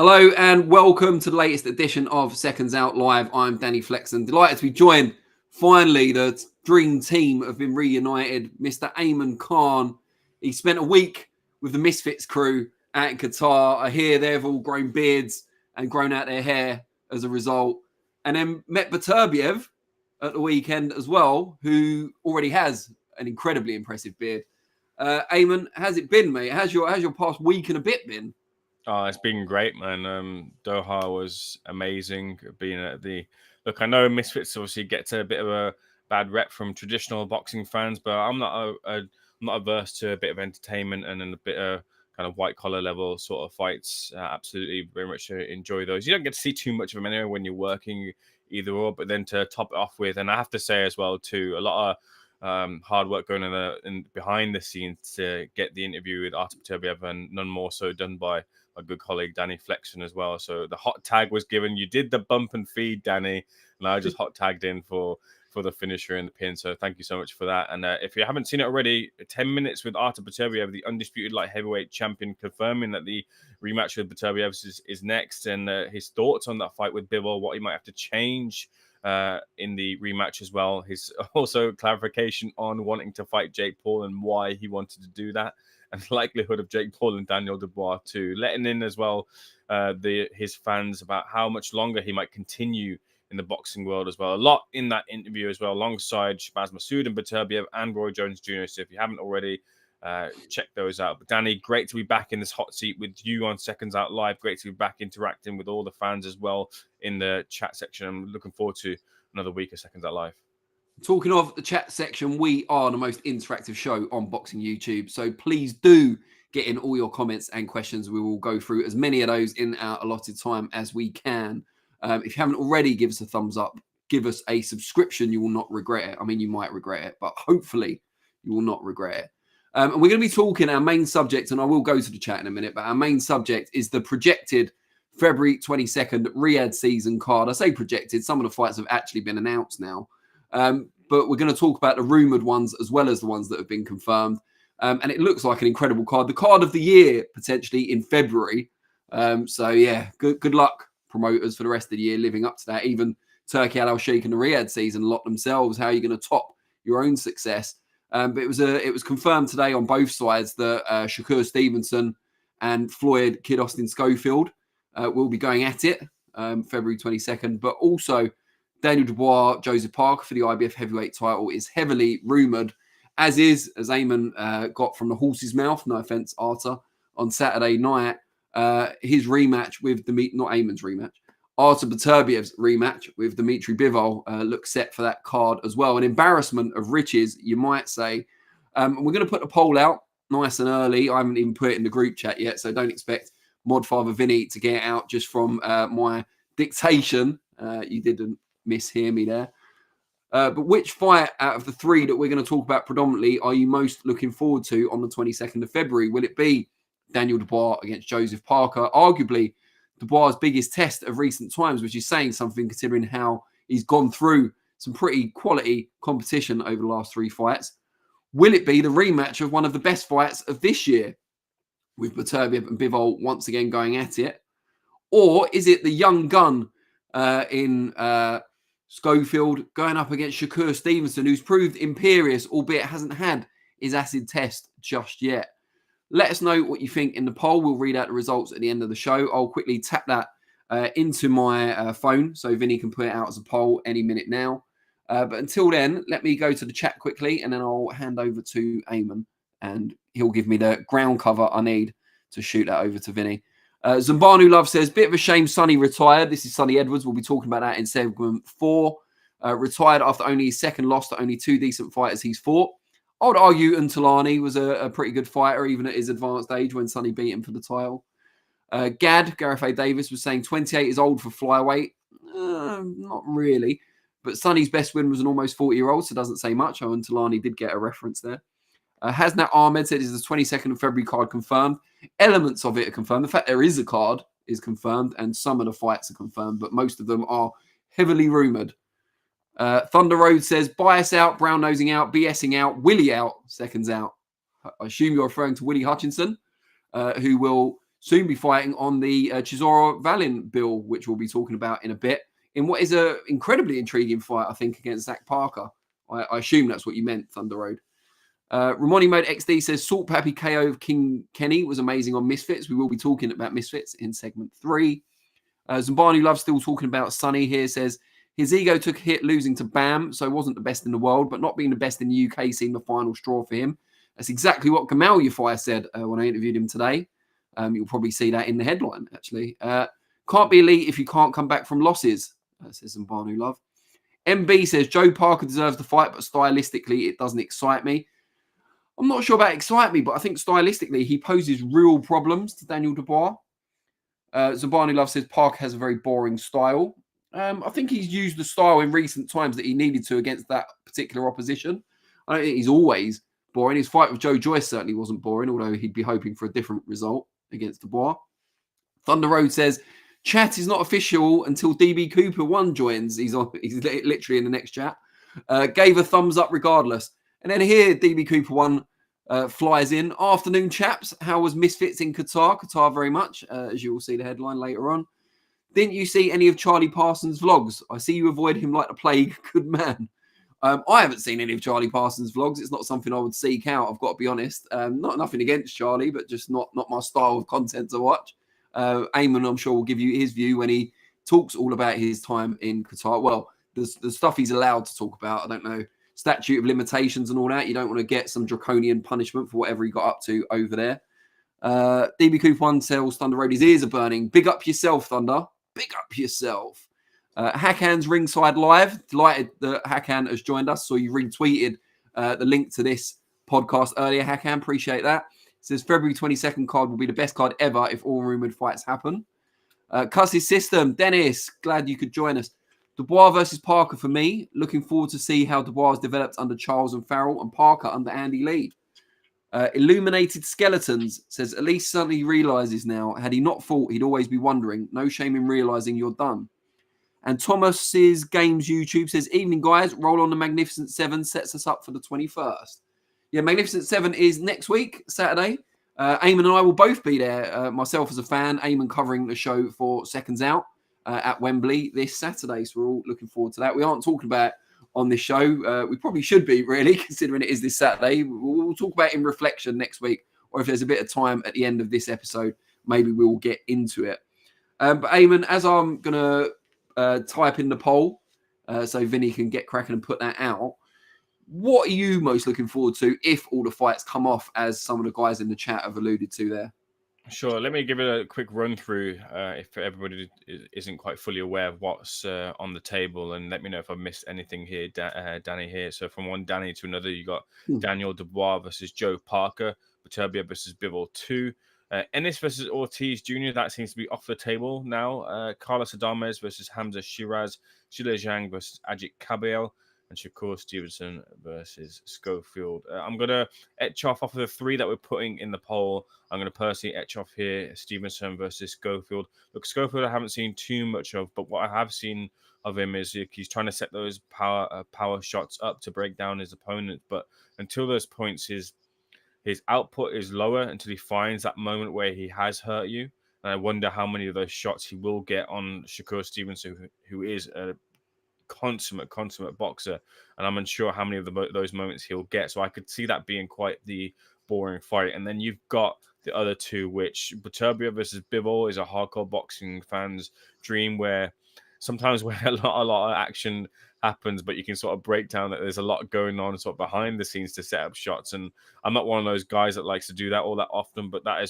Hello and welcome to the latest edition of Seconds Out Live. I'm Danny Flexen. Delighted to be joined. Finally, the dream team have been reunited. Mr. Ayman Khan. He spent a week with the Misfits crew out in Qatar. I hear they've all grown beards and grown out their hair as a result. And then met Beterbiev at the weekend as well, who already has an incredibly impressive beard. Ayman, how's it been, mate? How's your past week and a bit been? Oh, it's been great, man. Doha was amazing. Being at the look, I know Misfits obviously gets a bit of a bad rep from traditional boxing fans, but I'm not averse to a bit of entertainment and then a bit of kind of white collar level sort of fights. Absolutely, very much enjoy those. You don't get to see too much of them anyway when you're working either or, but then to top it off with, and I have to say as well too, a lot of hard work going in behind the scenes to get the interview with Artur Beterbiev, and none more so done by my good colleague Danny Flexen as well. So the hot tag was given. You did the bump and feed, Danny, and I just hot tagged in for the finisher and the pin. So thank you so much for that. And if you haven't seen it already, 10 minutes with Artur Beterbiev, the undisputed light heavyweight champion, confirming that the rematch with Beterbiev is next, and his thoughts on that fight with Bivol, what he might have to change in the rematch as well. His also clarification on wanting to fight Jake Paul and why he wanted to do that, and the likelihood of Jake Paul and Daniel Dubois too. Letting in as well his fans about how much longer he might continue in the boxing world as well. A lot in that interview as well, alongside Shabazz Masood and Beterbiev and Roy Jones Jr. So if you haven't already, check those out. But Danny, great to be back in this hot seat with you on Seconds Out Live. Great to be back interacting with all the fans as well in the chat section. I'm looking forward to another week of Seconds Out Live. Talking of the chat section, we are the most interactive show on boxing YouTube. So please do get in all your comments and questions. We will go through as many of those in our allotted time as we can. If you haven't already, give us a thumbs up. Give us a subscription. You will not regret it. I mean, you might regret it, but hopefully you will not regret it. And we're going to be talking our main subject, and I will go to the chat in a minute, but our main subject is the projected February 22nd Riyadh season card. I say projected. Some of the fights have actually been announced now. But we're going to talk about the rumoured ones as well as the ones that have been confirmed. And it looks like an incredible card. The card of the year, potentially, in February. So, yeah, good luck, promoters, for the rest of the year living up to that. Even Turkey Al Sheikh and the Riyadh season lot themselves. How are you going to top your own success? But it was confirmed today on both sides that Shakur Stevenson and Floyd Kid Austin Schofield will be going at it February 22nd. But also Daniel Dubois, Joseph Parker for the IBF heavyweight title is heavily rumoured, as Ayman got from the horse's mouth, no offence, Artur, on Saturday night. His rematch with not Ayman's rematch, Artur Beterbiev's rematch with Dmitry Bivol looks set for that card as well. An embarrassment of riches, you might say. We're going to put the poll out nice and early. I haven't even put it in the group chat yet, so don't expect Modfather Vinny to get out just from my dictation. You didn't mishear me there. But which fight out of the three that we're going to talk about predominantly are you most looking forward to on the 22nd of February? Will it be Daniel Dubois against Joseph Parker? Arguably Dubois' biggest test of recent times, which is saying something considering how he's gone through some pretty quality competition over the last three fights. Will it be the rematch of one of the best fights of this year with Beterbiev and Bivol once again going at it? Or is it the young gun in Schofield going up against Shakur Stevenson, who's proved imperious, albeit hasn't had his acid test just yet? Let us know what you think in the poll. We'll read out the results at the end of the show. I'll quickly tap that into my phone so Vinny can put it out as a poll any minute now. But until then, let me go to the chat quickly, and then I'll hand over to Ayman, and he'll give me the ground cover I need to shoot that over to Vinny. Zambanu Love says, bit of a shame Sonny retired. This is Sonny Edwards. We'll be talking about that in segment 4. Retired after only his second loss to only 2 decent fighters he's fought. I would argue Untolani was a pretty good fighter, even at his advanced age when Sonny beat him for the title. Gareth A. Davis was saying 28 is old for flyweight. Not really. But Sonny's best win was an almost 40-year-old, so it doesn't say much. Untolani did get a reference there. Hasnat Ahmed said, is the 22nd of February card confirmed? Elements of it are confirmed. The fact there is a card is confirmed, and some of the fights are confirmed, but most of them are heavily rumoured. Thunder Road says, bias out, brown nosing out, BSing out, Willie out, seconds out. I assume you're referring to Willie Hutchinson, who will soon be fighting on the Chisora Wallen bill, which we'll be talking about in a bit, in what is an incredibly intriguing fight, I think, against Zach Parker. I assume that's what you meant, Thunder Road. Ramoni Mode XD says Salt Pappy KO of King Kenny was amazing on Misfits. We will be talking about Misfits in segment 3. Zambani Love still talking about Sonny here, says his ego took a hit losing to Bam, so wasn't the best in the world, but not being the best in the UK seemed the final straw for him. That's exactly what Galal Yafai said when I interviewed him today. You'll probably see that in the headline, actually. Can't be elite if you can't come back from losses, says Zambani Love. MB says Joe Parker deserves the fight, but stylistically it doesn't excite me. I'm not sure about excite me, but I think stylistically he poses real problems to Daniel Dubois. Zambani Love says Parker has a very boring style. I think he's used the style in recent times that he needed to against that particular opposition. I don't think he's always boring. His fight with Joe Joyce certainly wasn't boring, although he'd be hoping for a different result against Dubois. Thunder Road says chat is not official until DB Cooper 1 joins. He's literally in the next chat. Gave a thumbs up regardless. And then here DB Cooper 1 flies in. Afternoon, chaps. How was Misfits in Qatar? Qatar very much, as you will see the headline later on. Didn't you see any of Charlie Parsons' vlogs? I see you avoid him like the plague. Good man. I haven't seen any of Charlie Parsons' vlogs. It's not something I would seek out, I've got to be honest. Nothing against Charlie, but just not my style of content to watch. Ayman, I'm sure, will give you his view when he talks all about his time in Qatar. Well, the stuff he's allowed to talk about, I don't know, statute of limitations and all that. You don't want to get some draconian punishment for whatever he got up to over there. DB Cooper 1 tells Thunder Road his ears are burning. Big up yourself, Thunder. Big up yourself. Hakan's Ringside Live. Delighted that Hakan has joined us. So you retweeted the link to this podcast earlier, Hakan. Appreciate that. It says February 22nd card will be the best card ever if all rumoured fights happen. Cuss's System. Dennis, glad you could join us. Dubois versus Parker for me. Looking forward to see how Dubois has developed under Charles and Farrell and Parker under Andy Lee. Illuminated Skeletons says, at least suddenly realises now, had he not fought, he'd always be wondering. No shame in realising you're done. And Thomas's Games YouTube says, evening guys, roll on the Magnificent 7 sets us up for the 21st. Yeah, Magnificent 7 is next week, Saturday. Ayman and I will both be there. Myself as a fan, Ayman covering the show for Seconds Out at Wembley this Saturday. So we're all looking forward to that. We aren't talking about on this show. We probably should be, really, considering it is this Saturday. We'll talk about it in reflection next week, or if there's a bit of time at the end of this episode, maybe we'll get into it. But Ayman, as I'm going to type in the poll so Vinny can get cracking and put that out, what are you most looking forward to if all the fights come off, as some of the guys in the chat have alluded to there? Sure. Let me give it a quick run through if everybody isn't quite fully aware of what's on the table, and let me know if I've missed anything here, Danny here. So from one Danny to another, you got Daniel Dubois versus Joe Parker, Beterbiev versus Bivol 2, Ennis versus Ortiz Jr. That seems to be off the table now. Carlos Adames versus Hamza Shiraz, Shila Zhang versus Ajit Kabiel, and Shakur Stevenson versus Schofield. I'm going to etch off of the 3 that we're putting in the poll. I'm going to personally etch off here Stevenson versus Schofield. Look, Schofield I haven't seen too much of, but what I have seen of him is he's trying to set those power shots up to break down his opponent. But until those points, his output is lower until he finds that moment where he has hurt you. And I wonder how many of those shots he will get on Shakur Stevenson, who is a consummate boxer, and I'm unsure how many of those moments he'll get. So I could see that being quite the boring fight. And then you've got the other 2, which Beterbiev versus Bivol is a hardcore boxing fan's dream, where sometimes when a lot of action happens, but you can sort of break down that there's a lot going on sort of behind the scenes to set up shots. And I'm not one of those guys that likes to do that all that often, but that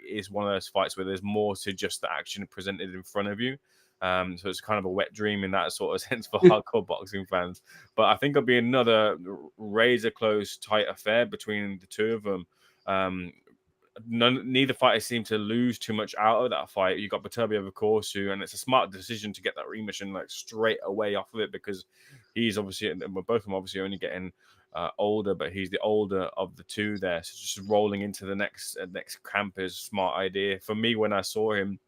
is one of those fights where there's more to just the action presented in front of you. So it's kind of a wet dream in that sort of sense for hardcore boxing fans. But I think it'll be another razor close, tight affair between the 2 of them. Neither fighter seemed to lose too much out of that fight. You got Beterbiev, of course, and it's a smart decision to get that remission like straight away off of it, because he's obviously, and both of them obviously only getting older, but he's the older of the 2 there. So just rolling into the next camp is a smart idea. For me, when I saw him,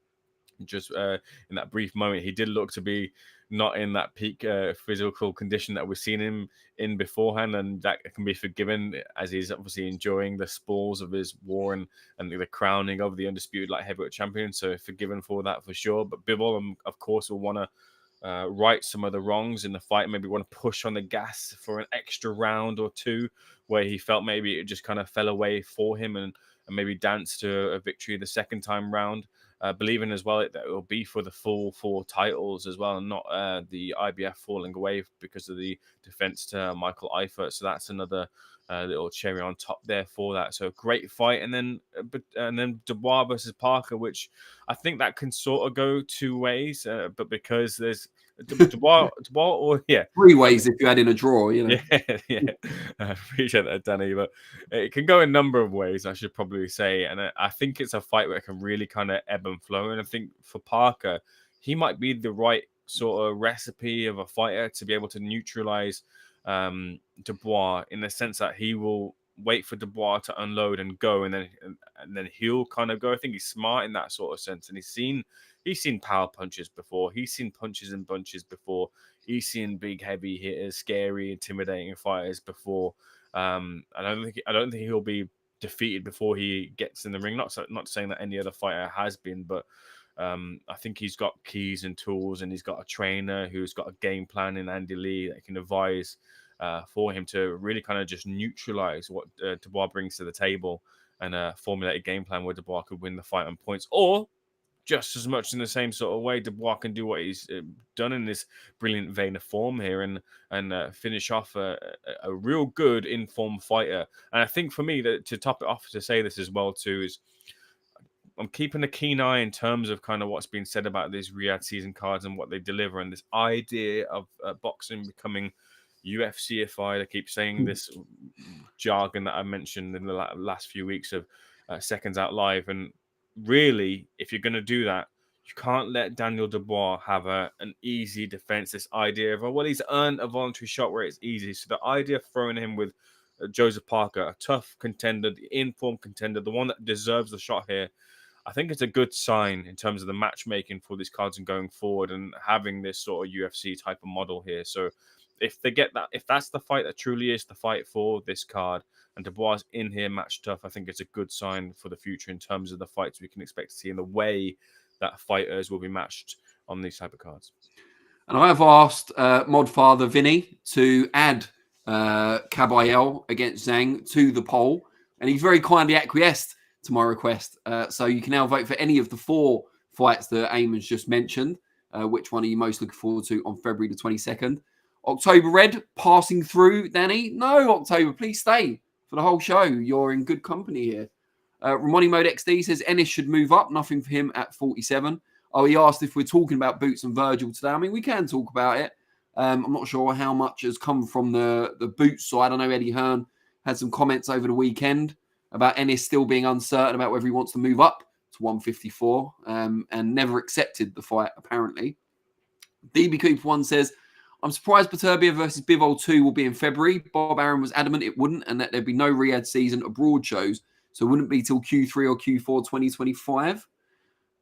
just in that brief moment, he did look to be not in that peak physical condition that we've seen him in beforehand, and that can be forgiven as he's obviously enjoying the spoils of his war and the crowning of the undisputed light heavyweight champion. So forgiven for that for sure. But Bivol, of course, will want to right some of the wrongs in the fight, maybe want to push on the gas for an extra round or two where he felt maybe it just kind of fell away for him, and maybe dance to a victory the second time round, believing as well that it will be for the full 4 titles as well, and not the IBF falling away because of the defense to Michael Eifert. So that's another little cherry on top there for that. So great fight. And then Dubois versus Parker, which I think that can sort of go 2 ways, but because there's Dubois or 3 ways if you had in a draw, you know. Yeah. I appreciate that, Danny, but it can go a number of ways, I should probably say. And I think it's a fight where it can really kind of ebb and flow. And I think for Parker, he might be the right sort of recipe of a fighter to be able to neutralize Dubois, in the sense that he will wait for Dubois to unload and go, and then he'll kind of go. I think he's smart in that sort of sense, and he's seen power punches before. He's seen punches and bunches before. He's seen big, heavy hitters, scary, intimidating fighters before. I don't think he'll be defeated before he gets in the ring. Not saying that any other fighter has been, but I think he's got keys and tools, and he's got a trainer who's got a game plan in Andy Lee that can advise for him to really kind of just neutralize what Dubois brings to the table, and formulate a game plan where Dubois could win the fight on points, or just as much in the same sort of way, Dubois can do what he's done in this brilliant vein of form here, and finish off a real good informed fighter. And I think for me, that to top it off, to say this as well too, is I'm keeping a keen eye in terms of kind of what's been said about these Riyadh season cards and what they deliver, and this idea of boxing becoming UFCified. I keep saying this jargon that I mentioned in the last few weeks of SecondsOut Live, and really, if you're going to do that, you can't let Daniel Dubois have an easy defense. This idea of, well, he's earned a voluntary shot where it's easy. So the idea of throwing him with Joseph Parker, a tough contender, the informed contender, the one that deserves the shot here, I think it's a good sign in terms of the matchmaking for these cards and going forward, and having this sort of UFC type of model here. So if they get that, if that's the fight that truly is the fight for this card, and Dubois in here matched tough, I think it's a good sign for the future in terms of the fights we can expect to see and the way that fighters will be matched on these type of cards. And I have asked Modfather Vinny to add Kabayel against Zhang to the poll, and he's very kindly acquiesced to my request. So you can now vote for any of the 4 fights that Ayman's just mentioned. Which one are you most looking forward to on February the 22nd? October Red passing through, Danny. No, October, please stay for the whole show. You're in good company here. Ramoni Mode XD says Ennis should move up. Nothing for him at 47. Oh, he asked if we're talking about Boots and Virgil today. I mean, we can talk about it. I'm not sure how much has come from the Boots side. I know Eddie Hearn had some comments over the weekend about Ennis still being uncertain about whether he wants to move up to 154, and never accepted the fight, apparently. DB Cooper 1 says, I'm surprised Beterbiev versus Bivol 2 will be in February. Bob Aaron was adamant it wouldn't, and that there'd be no Riyadh season abroad shows, so it wouldn't be till Q3 or Q4 2025.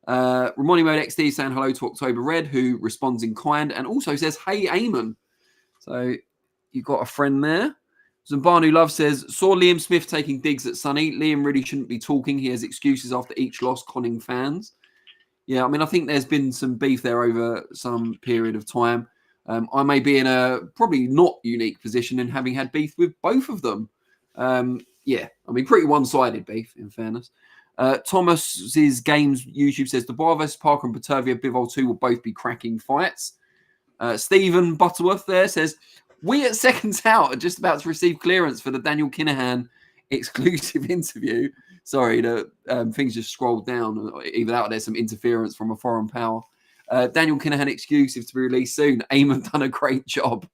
Ramoni Mode XD saying hello to October Red, who responds in kind and also says, hey, Ayman. So you've got a friend there. Zambanu Love says, saw Liam Smith taking digs at Sonny. Liam really shouldn't be talking. He has excuses after each loss, conning fans. Yeah, I mean, I think there's been some beef there over some period of time. I may be in a probably not unique position in having had beef with both of them. Yeah, I mean, pretty one-sided beef, in fairness. Thomas's Games YouTube says, Dubois versus Parker and Beterbiev Bivol 2 will both be cracking fights. Stephen Butterworth there says, we at SecondsOut are just about to receive clearance for the Daniel Kinahan exclusive interview. Sorry, the things just scrolled down. Either that or there's some interference from a foreign power. Daniel Kinahan exclusive to be released soon. Ayman done a great job.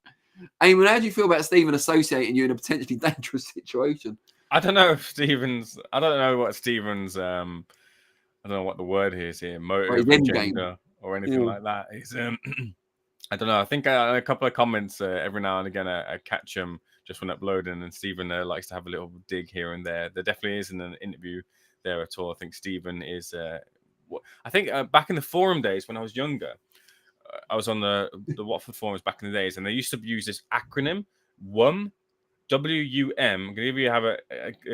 Ayman, how do you feel about Stephen associating you in a potentially dangerous situation? I don't know if Stephen's. I don't know what Stephen's. I don't know what the word is here. Motive, agenda, or anything like that. He's. I don't know. I think a couple of comments every now and again I catch him just when uploading, and Stephen likes to have a little dig here and there. There definitely isn't an interview there at all. I think Stephen is. I think back in the forum days when I was younger, I was on the Watford forums back in the days, and they used to use this acronym WUM. WUM. I'm gonna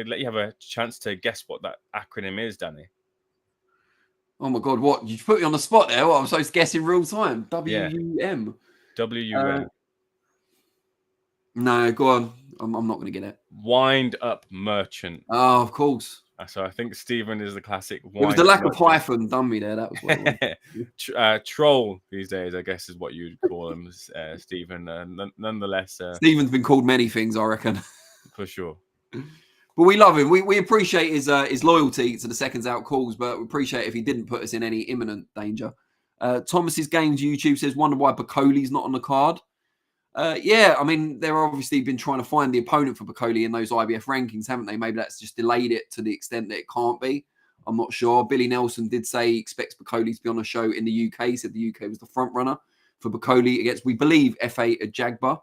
let you have a chance to guess what that acronym is, Danny. Oh my God! What you put me on the spot there? What, I'm supposed to guess in real time? WUM. WUM. No, go on. I'm not going to get it. Wind up merchant. Oh, of course. So I think Stephen is the classic. It was the lack of hyphen done me there. That was what it was. Troll these days, I guess, is what you'd call him, Stephen. Nonetheless, Stephen's been called many things, I reckon. For sure. But we love him. We appreciate his loyalty to the Seconds Out calls, but we appreciate if he didn't put us in any imminent danger. Thomas's Games YouTube says, wonder why Bacoli's not on the card. Yeah, I mean, they're obviously been trying to find the opponent for Bacoli in those IBF rankings, haven't they? Maybe that's just delayed it to the extent that it can't be. I'm not sure. Billy Nelson did say he expects Bacoli to be on a show in the UK. He said the UK was the front runner for Bacoli against, we believe, FA Jagba.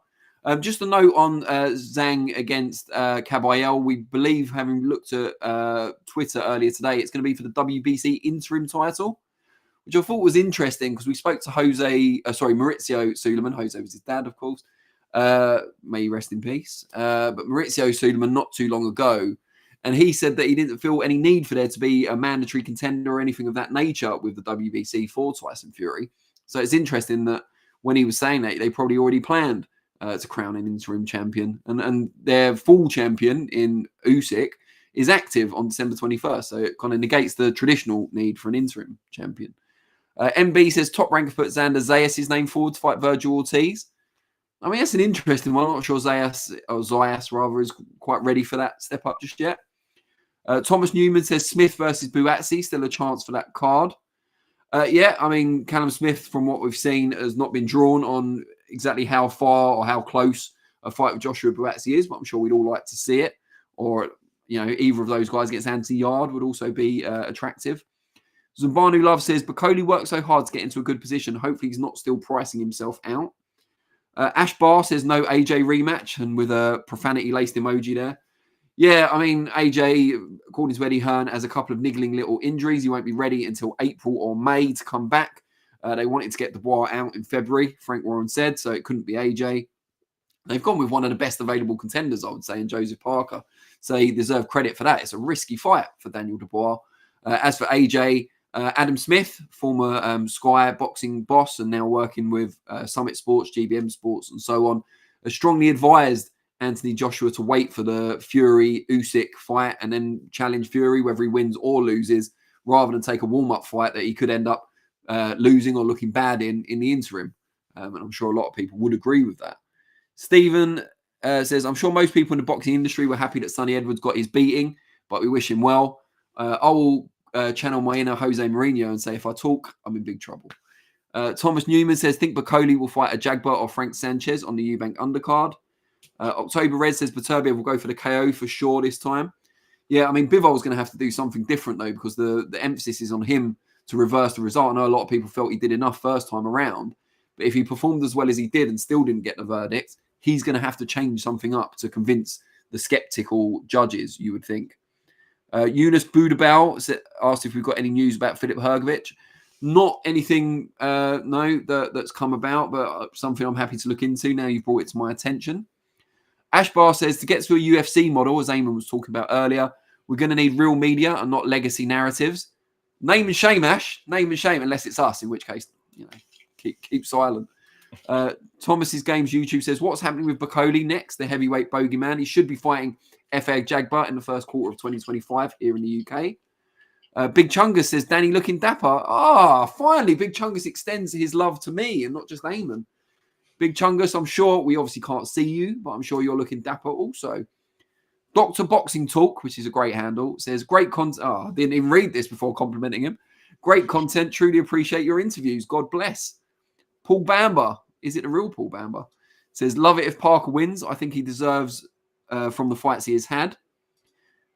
Just a note on Zhang against Kabayel. We believe, having looked at Twitter earlier today, it's going to be for the WBC interim title, which I thought was interesting because we spoke to Maurizio Suleiman. Jose was his dad, of course. May he rest in peace. But Maurizio Suleiman not too long ago, and he said that he didn't feel any need for there to be a mandatory contender or anything of that nature with the WBC for Tyson Fury. So it's interesting that when he was saying that, they probably already planned to crown an interim champion. And their full champion in Usyk is active on December 21st. So it kind of negates the traditional need for an interim champion. MB says top ranker put Xander Zayas' name forward to fight Virgil Ortiz. I mean, that's an interesting one. I'm not sure Zayas rather is quite ready for that step up just yet. Thomas Newman says Smith versus Buatsi, still a chance for that card. Yeah, I mean, Callum Smith, from what we've seen, has not been drawn on exactly how far or how close a fight with Joshua Buatsi is, but I'm sure we'd all like to see it. Or, either of those guys against Anthony Yard would also be attractive. Zumbanu Love says, Bacoli worked so hard to get into a good position. Hopefully he's not still pricing himself out. Ash Barr says no AJ rematch, and with a profanity-laced emoji there. Yeah, I mean, AJ, according to Eddie Hearn, has a couple of niggling little injuries. He won't be ready until April or May to come back. They wanted to get Dubois out in February, Frank Warren said, so it couldn't be AJ. They've gone with one of the best available contenders, I would say, in Joseph Parker. So he deserves credit for that. It's a risky fight for Daniel Dubois. As for AJ, Adam Smith, former Sky boxing boss and now working with Summit Sports, GBM Sports and so on, has strongly advised Anthony Joshua to wait for the Fury-Usyk fight and then challenge Fury, whether he wins or loses, rather than take a warm-up fight that he could end up losing or looking bad in the interim. And I'm sure a lot of people would agree with that. Stephen says, I'm sure most people in the boxing industry were happy that Sonny Edwards got his beating, but we wish him well. I will channel my inner Jose Mourinho and say, if I talk, I'm in big trouble. Thomas Newman says, think Bacoli will fight a Jagba or Frank Sanchez on the Eubank undercard. October Red says, Beterbiev will go for the KO for sure this time. Yeah, I mean, Bivol's going to have to do something different, though, because the emphasis is on him to reverse the result. I know a lot of people felt he did enough first time around, but if he performed as well as he did and still didn't get the verdict, he's going to have to change something up to convince the skeptical judges, you would think. Yunus Budabal asked if we've got any news about Filip Hrgovic. Not anything, that's come about, but something I'm happy to look into now you've brought it to my attention. Ashbar says, to get to a UFC model, as Ayman was talking about earlier, we're going to need real media and not legacy narratives. Name and shame, Ash. Name and shame, unless it's us, in which case, keep silent. Thomas's Games YouTube says, what's happening with Bacoli next, the heavyweight bogeyman? He should be fighting FA Jagba in the first quarter of 2025 here in the UK. Big Chungus says, Danny looking dapper. Finally, Big Chungus extends his love to me and not just Ayman. Big Chungus, I'm sure we obviously can't see you, but I'm sure you're looking dapper also. Dr. Boxing Talk, which is a great handle, says, great content. I didn't even read this before complimenting him. Great content. Truly appreciate your interviews. God bless. Paul Bamber. Is it the real Paul Bamber? Says, love it if Parker wins. I think he deserves from the fights he has had.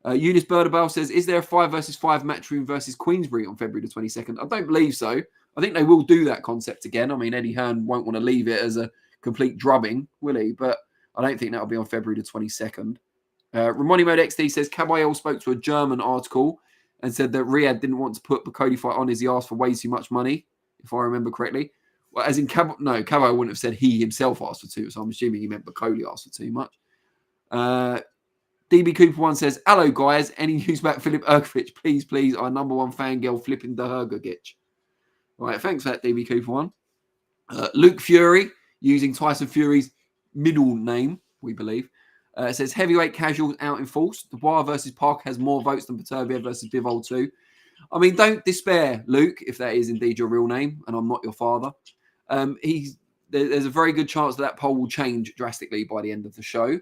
Eunice Berdabell says, is there a 5 versus 5 matchroom versus Queensbury on February the 22nd? I don't believe so. I think they will do that concept again. I mean, Eddie Hearn won't want to leave it as a complete drubbing, will he? But I don't think that'll be on February the 22nd. Ramoni Mode XD says, Caballero spoke to a German article and said that Riyadh didn't want to put Bacoli fight on as he asked for way too much money, if I remember correctly. Well, as in Cabo wouldn't have said he himself asked for 2, so I'm assuming he meant Bacoli asked for too much. DB Cooper 1 says, hello guys, any news about Filip Urkovic? Please, our number 1 fangirl flipping the Hergogic. All right, thanks for that, DB Cooper 1. Luke Fury, using Tyson Fury's middle name, we believe, says heavyweight casuals out in force. Dubois versus Park has more votes than Beterbiev versus Bivol 2. I mean, don't despair, Luke, if that is indeed your real name, and I'm not your father. There's a very good chance that poll will change drastically by the end of the show.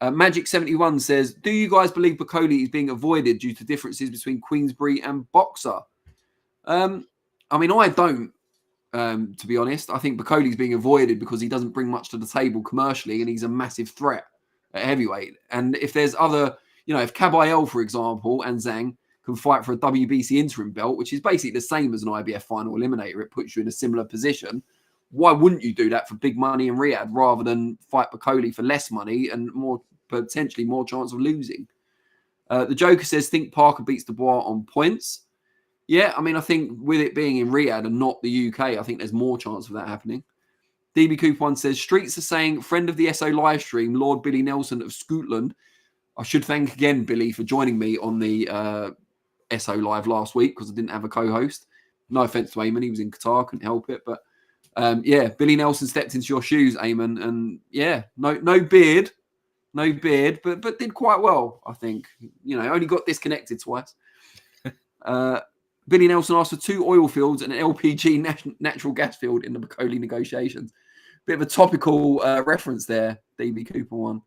Magic71 says, do you guys believe Bacoli is being avoided due to differences between Queensberry and Boxer? I mean, I don't, to be honest. I think Bacoli is being avoided because he doesn't bring much to the table commercially, and he's a massive threat at heavyweight. And if there's other, if Kabayel, for example, and Zhang can fight for a WBC interim belt, which is basically the same as an IBF final eliminator, it puts you in a similar position. Why wouldn't you do that for big money in Riyadh rather than fight Bacoli for less money and potentially more chance of losing? The Joker says, think Parker beats Dubois on points. Yeah, I mean, I think with it being in Riyadh and not the UK, I think there's more chance of that happening. DB Cooper 1 says, Streets are saying, friend of the SO live stream, Lord Billy Nelson of Scotland. I should thank again, Billy, for joining me on the SO live last week because I didn't have a co-host. No offense to Ayman, he was in Qatar, couldn't help it. But Billy Nelson stepped into your shoes, Ayman, and no beard, but did quite well, I think. Only got disconnected twice. Billy Nelson asked for 2 oil fields and an LPG natural gas field in the Bacoli negotiations. Bit of a topical reference there, DB Cooper 1.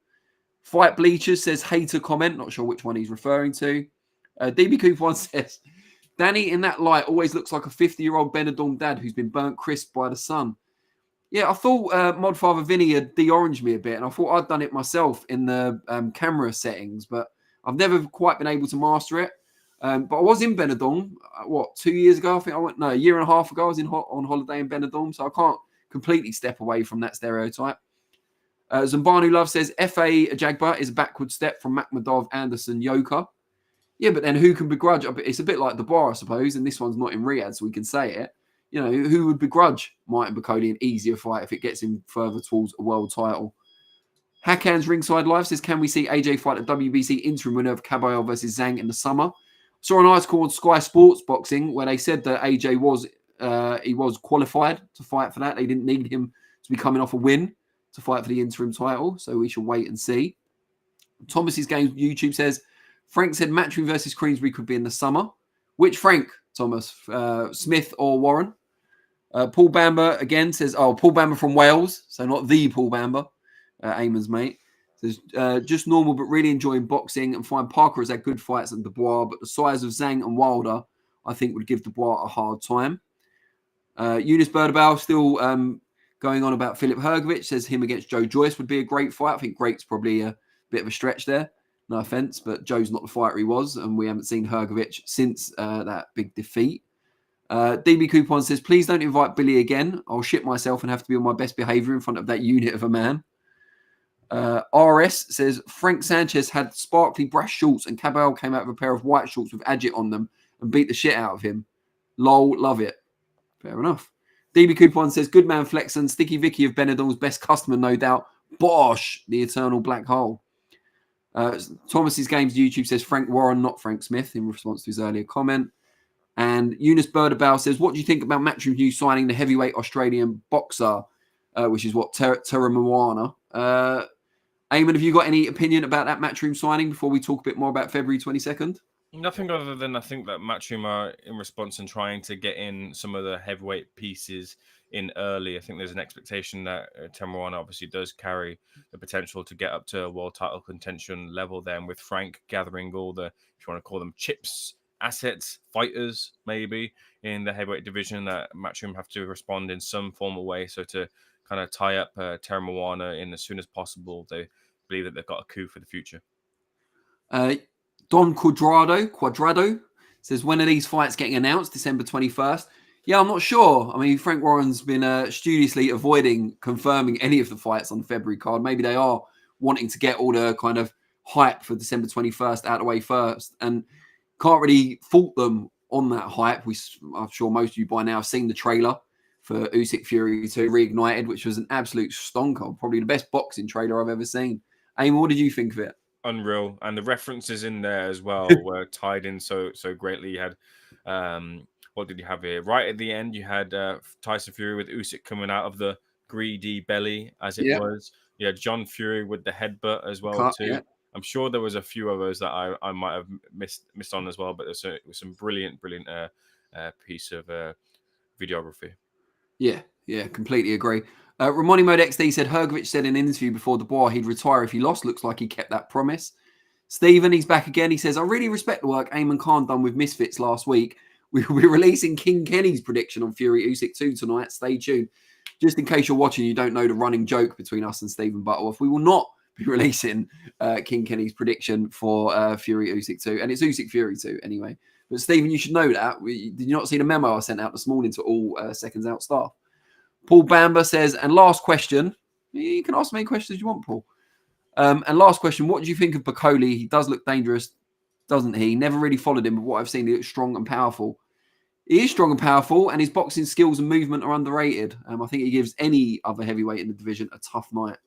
Fight Bleachers says hater comment, not sure which one he's referring to. DB Cooper 1 says, Danny in that light always looks like a 50-year-old Benidorm dad who's been burnt crisp by the sun. Yeah, I thought Modfather Vinny had de-oranged me a bit, and I thought I'd done it myself in the camera settings, but I've never quite been able to master it. But I was in Benidorm, 2 years ago? I think a year and a half ago, I was on holiday in Benidorm, so I can't completely step away from that stereotype. Zambanu Love says, F.A. Jagba is a backward step from Makhmadov, Anderson, Yoka. Yeah, but then who can begrudge? It's a bit like the bar, I suppose, and this one's not in Riyadh, so we can say it. Who would begrudge Martin Bacoli an easier fight if it gets him further towards a world title? Hakan's Ringside Live says, can we see AJ fight a WBC interim winner of Kabayel versus Zhang in the summer? Saw an article on Sky Sports Boxing where they said that AJ was qualified to fight for that. They didn't need him to be coming off a win to fight for the interim title, so we shall wait and see. Thomas's Games YouTube says, Frank said Matchroom versus Queensberry could be in the summer. Which Frank, Thomas? Smith or Warren? Paul Bamber again says, Paul Bamber from Wales, so not the Paul Bamber, Ayman's mate. Says, just normal, but really enjoying boxing and find Parker has had good fights and Dubois, but the size of Zhang and Wilder, I think, would give Dubois a hard time. Eunice Berdabal still going on about Filip Hergovic, says him against Joe Joyce would be a great fight. I think great's probably a bit of a stretch there. No offense, but Joe's not the fighter he was, and we haven't seen Hergovic since that big defeat. DB Coupon says, please don't invite Billy again. I'll shit myself and have to be on my best behavior in front of that unit of a man. RS says, Frank Sanchez had sparkly brass shorts and Cabal came out with a pair of white shorts with Agit on them and beat the shit out of him. Lol, love it. Fair enough. DB Coupon says, good man Flexen, Sticky Vicky of Benidorm's best customer, no doubt. Bosh, the eternal black hole. Thomas's Games YouTube says Frank Warren, not Frank Smith, in response to his earlier comment. And Eunice Berdabal says, what do you think about Matchroom News signing the heavyweight Australian boxer, which is what, Terra Moana? Ayman, have you got any opinion about that Matchroom signing before we talk a bit more about February 22nd? Nothing other than I think that Matchroom are in response and trying to get in some of the heavyweight pieces in early. I think there's an expectation that Temuana obviously does carry the potential to get up to a world title contention level then, with Frank gathering all the, if you want to call them chips, assets, fighters, maybe, in the heavyweight division, that Matchroom have to respond in some formal way. So to kind of tie up Terra Moana in as soon as possible, they believe that they've got a coup for the future. Don Quadrado says, when are these fights getting announced? December 21st? Yeah, I'm not sure. I mean, Frank Warren's been studiously avoiding confirming any of the fights on the February card. Maybe they are wanting to get all the kind of hype for December 21st out of the way first. And can't really fault them on that hype. I'm sure most of you by now have seen the trailer for Usyk Fury 2 Reignited, which was an absolute stonker, probably the best boxing trailer I've ever seen. Ayman, what did you think of it? Unreal, and the references in there as well were tied in so greatly. You had what did you have here? Right at the end, you had Tyson Fury with Usyk coming out of the greedy belly, as it Yeah. was. You had John Fury with the headbutt as well Cut, too. yeah. I'm sure there was a few others that I might have missed on as well, but it was some brilliant piece of videography. Yeah, completely agree. Ramoni Mode XD said Hergovich said in an interview before Dubois he'd retire if he lost. Looks like he kept that promise. Stephen, he's back again. He says, I really respect the work Ayman Khan done with Misfits last week. We'll be releasing King Kenny's prediction on Fury Usyk 2 tonight. Stay tuned. Just in case you're watching, you don't know the running joke between us and Stephen Butterworth. We will not be releasing King Kenny's prediction for Fury Usyk 2. And it's Usyk Fury 2 anyway. But Stephen, you should know that. Did you not see the memo I sent out this morning to all Seconds Out staff? Paul Bamber says, and last question. You can ask me any questions you want, Paul. And last question, what do you think of Bacoli? He does look dangerous, doesn't he? Never really followed him, but what I've seen, he looks strong and powerful. He is strong and powerful, and his boxing skills and movement are underrated. I think he gives any other heavyweight in the division a tough night.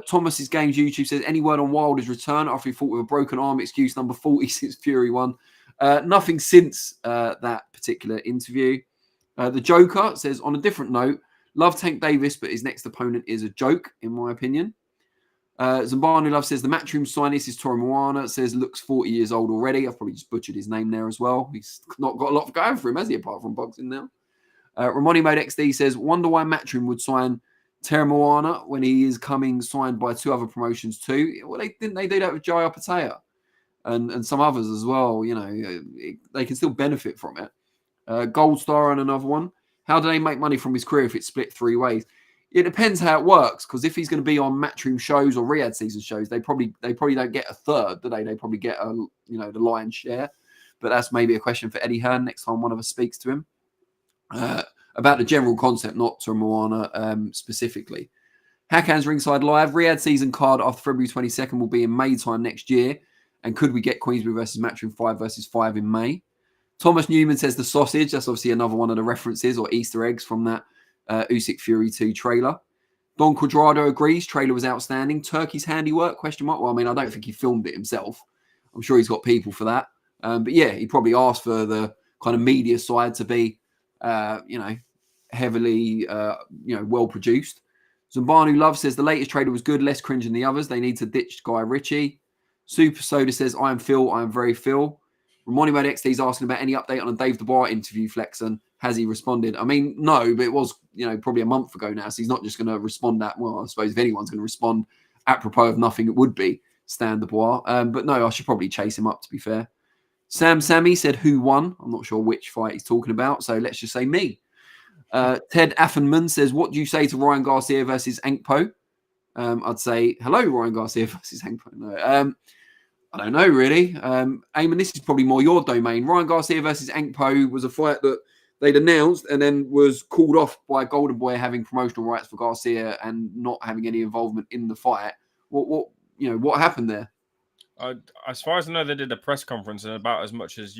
Thomas's Games YouTube says, any word on Wilder's return after he fought with a broken arm? Excuse number 40 since Fury won. Nothing since that particular interview. The Joker says, on a different note, love Tank Davis, but his next opponent is a joke, in my opinion. Zambani Love says, the Matchroom Sinus is Toru Moana. Says, looks 40 years old already. I've probably just butchered his name there as well. He's not got a lot going for him, has he, apart from boxing now? Ramoni Mode XD says, wonder why Matchroom would sign Toru Moana when he is coming signed by 2 other promotions too. Well, didn't they do that with Jaya Patea and some others as well? You know, they can still benefit from it. Gold Star and another one. How do they make money from his career if it's split 3 ways? It depends how it works, because if he's going to be on Matchroom shows or Riyadh season shows, they probably don't get a third, do they? They probably get the lion's share. But that's maybe a question for Eddie Hearn next time one of us speaks to him about the general concept, not to Moana specifically. Hackhan's Ringside Live Riyadh season card after February 22nd will be in May time next year, and could we get Queensbury versus Matchroom 5 versus 5 in May? Thomas Newman says the sausage. That's obviously another one of the references or Easter eggs from that Usyk Fury 2 trailer. Don Quadrado agrees. Trailer was outstanding. Turkey's handiwork? Question mark. Well, I mean, I don't think he filmed it himself. I'm sure he's got people for that. But yeah, he probably asked for the kind of media side to be, heavily, well produced. Zambanu Love says the latest trailer was good, less cringe than the others. They need to ditch Guy Ritchie. Super Soda says, I am Phil. I am very Phil. Ramoni Mode XD is asking about any update on a Dave Dubois interview, Flexen. Has he responded? I mean, no, but it was, probably a month ago now. So he's not just going to respond that. Well, I suppose if anyone's going to respond apropos of nothing, it would be Stan Dubois. But no, I should probably chase him up, to be fair. Sammy said, who won? I'm not sure which fight he's talking about. So let's just say me. Ted Affenman says, what do you say to Ryan Garcia versus Ankpo? I'd say, hello, Ryan Garcia versus Ankpo. No, I don't know, really. Ayman, this is probably more your domain. Ryan Garcia versus Ankpo was a fight that they'd announced and then was called off by Golden Boy having promotional rights for Garcia and not having any involvement in the fight. What happened there? As far as I know, they did a press conference, and about as much as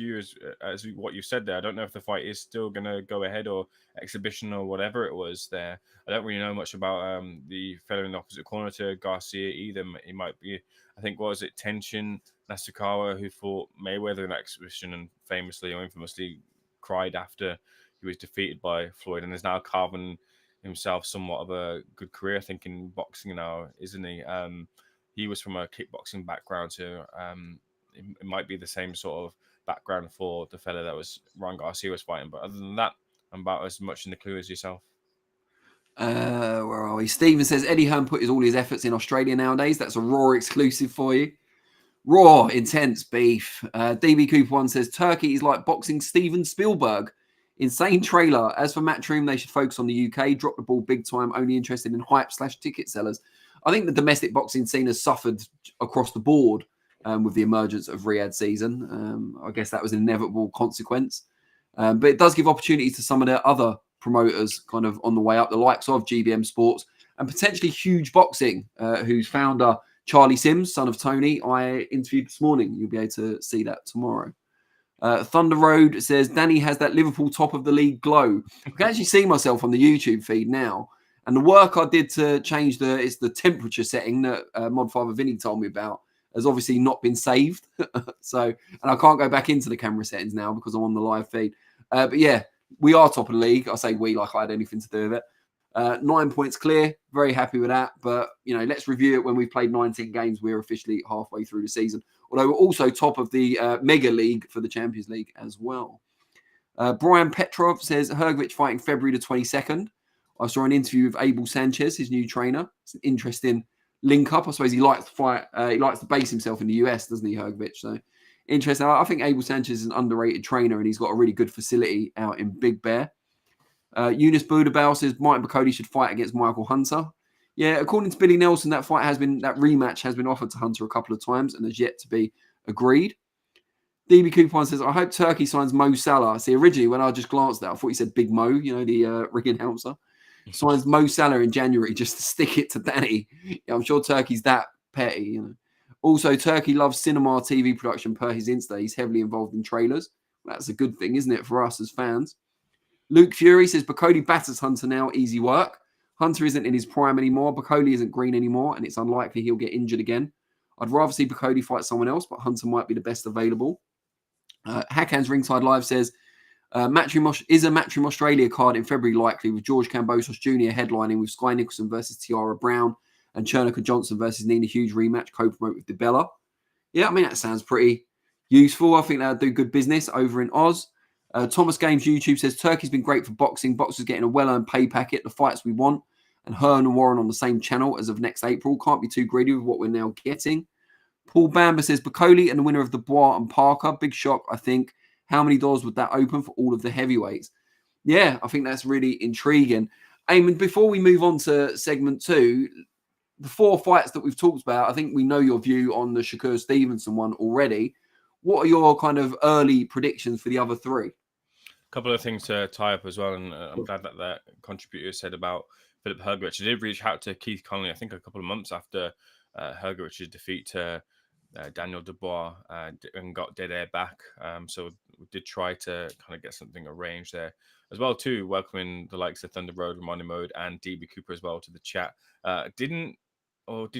what you said there. I don't know if the fight is still going to go ahead or exhibition or whatever it was there. I don't really know much about the fellow in the opposite corner to Garcia either. He might be, I think, what was it, Tenshin Nasukawa, who fought Mayweather in that exhibition and famously or infamously cried after he was defeated by Floyd, and is now carving himself somewhat of a good career, I think, in boxing now, isn't he? He was from a kickboxing background, so it might be the same sort of background for the fella that was Ryan Garcia was fighting. But other than that, I'm about as much in the clue as yourself. Where are we? Steven says Eddie Hearn put all his efforts in Australia nowadays. That's a Raw exclusive for you. Raw, intense beef. DB Cooper 1 says Turkey is like boxing Steven Spielberg. Insane trailer. As for Matchroom, they should focus on the UK. Drop the ball big time. Only interested in hype/ticket sellers. I think the domestic boxing scene has suffered across the board with the emergence of Riyadh season. I guess that was an inevitable consequence. But it does give opportunities to some of their other promoters kind of on the way up, the likes of GBM Sports and potentially Huge Boxing, whose founder, Charlie Sims, son of Tony, I interviewed this morning. You'll be able to see that tomorrow. Thunder Road says, Danny has that Liverpool top of the league glow. I can actually see myself on the YouTube feed now. And the work I did to change the temperature setting that Mod Father Vinny told me about has obviously not been saved. And I can't go back into the camera settings now because I'm on the live feed. But yeah, we are top of the league. I say we like I had anything to do with it. 9 points clear. Very happy with that. But, let's review it when we've played 19 games. We're officially halfway through the season. Although we're also top of the Mega League for the Champions League as well. Brian Petrov says, Hrgovic fighting February the 22nd. I saw an interview with Abel Sanchez, his new trainer. It's an interesting link-up. I suppose he likes to fight. He likes to base himself in the US, doesn't he, Hrgovic? So interesting. I think Abel Sanchez is an underrated trainer and he's got a really good facility out in Big Bear. Eunice Budabal says Martin Bacody should fight against Michael Hunter. Yeah, according to Billy Nelson, that rematch has been offered to Hunter a couple of times and has yet to be agreed. DB Coupon says, I hope Turkey signs Mo Salah. See, originally when I just glanced at it, I thought he said Big Mo, the ring announcer. Signs Mo Salah in January just to stick it to Danny. Yeah, I'm sure Turkey's that petty, Also, Turkey loves cinema TV production per his Insta. He's heavily involved in trailers. That's a good thing, isn't it, for us as fans? Luke Fury says, Bacody batters Hunter now. Easy work. Hunter isn't in his prime anymore. Bacody isn't green anymore, and it's unlikely he'll get injured again. I'd rather see Bacody fight someone else, but Hunter might be the best available. Hackhan's Ringside Live says, is a Matchroom Australia card in February likely with George Kambosos Jr. headlining with Sky Nicholson versus Tiara Brown and Chernica Johnson versus Nina Hughes rematch co-promote with DeBella. Yeah, I mean, that sounds pretty useful. I think that'll do good business over in Oz. Thomas Games YouTube says, Turkey's been great for boxing. Boxers getting a well-earned pay packet, the fights we want, and Hearn and Warren on the same channel as of next April. Can't be too greedy with what we're now getting. Paul Bamber says, Bacoli and the winner of Dubois and Parker. Big shock, I think. How many doors would that open for all of the heavyweights? Yeah, I think that's really intriguing. Ayman, before we move on to segment 2, the 4 fights that we've talked about, I think we know your view on the Shakur Stevenson one already. What are your kind of early predictions for the other 3? A couple of things to tie up as well, and I'm glad that that contributor said about Philip Hrgovic. I did reach out to Keith Connolly, I think a couple of months after Hrgovic's defeat to Daniel Dubois and got dead air back. So we did try to kind of get something arranged there as well too. Welcoming the likes of Thunder Road, Ramoni Mode, and DB Cooper as well to the chat. Did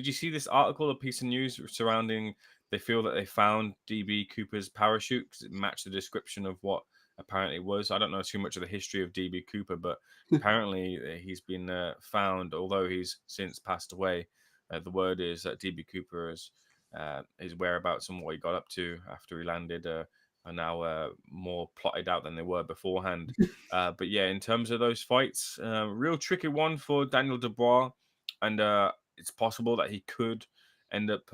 you see this article, a piece of news surrounding? They feel that they found DB Cooper's parachute because it matched the description of what apparently it was. I don't know too much of the history of DB Cooper, but apparently he's been found, although he's since passed away. The word is that DB Cooper is his whereabouts and what he got up to after he landed are now more plotted out than they were beforehand. But yeah, in terms of those fights, real tricky one for Daniel Dubois, and it's possible that he could end up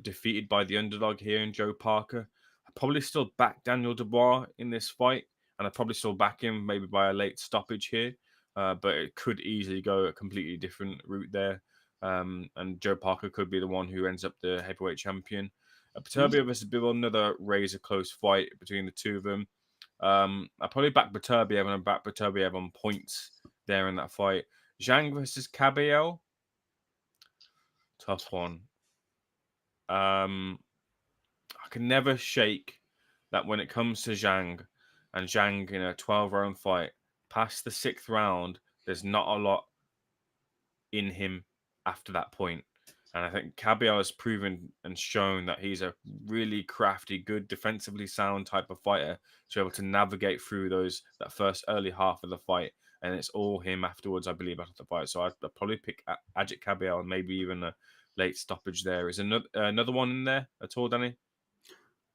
defeated by the underdog here in Joe Parker. I probably still back Daniel Dubois in this fight, and I probably still back him maybe by a late stoppage here. But it could easily go a completely different route there. And Joe Parker could be the one who ends up the heavyweight champion. Beterbiev versus Bivol, another razor close fight between the two of them. I probably back Beterbiev, and I back Beterbiev on points there in that fight. Zhang versus Caballel, tough one. I can never shake that when it comes to Zhang in a 12-round fight, past the 6th round, there's not a lot in him after that point. And I think Caballel has proven and shown that he's a really crafty, good, defensively sound type of fighter to be able to navigate through that first early half of the fight. And it's all him afterwards, I believe, after the fight. So I'd probably pick Ajit Caballel and maybe even a late stoppage there. Is another one in there at all, Danny?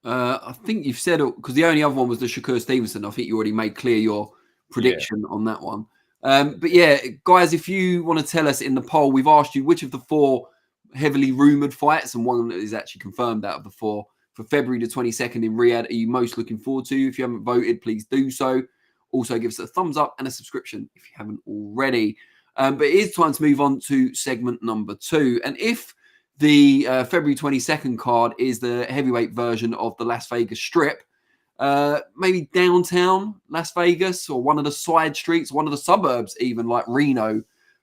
I think you've said, because the only other one was the Shakur Stevenson. I think you already made clear your prediction on that one. But yeah, guys, if you want to tell us in the poll, we've asked you which of the 4 heavily rumoured fights, and one that is actually confirmed out of the 4 for February the 22nd in Riyadh, are you most looking forward to? If you haven't voted, please do so. Also, give us a thumbs up and a subscription if you haven't already. But it is time to move on to segment number 2. And if the February 22nd card is the heavyweight version of the Las Vegas Strip, maybe downtown Las Vegas or one of the side streets, one of the suburbs, even like Reno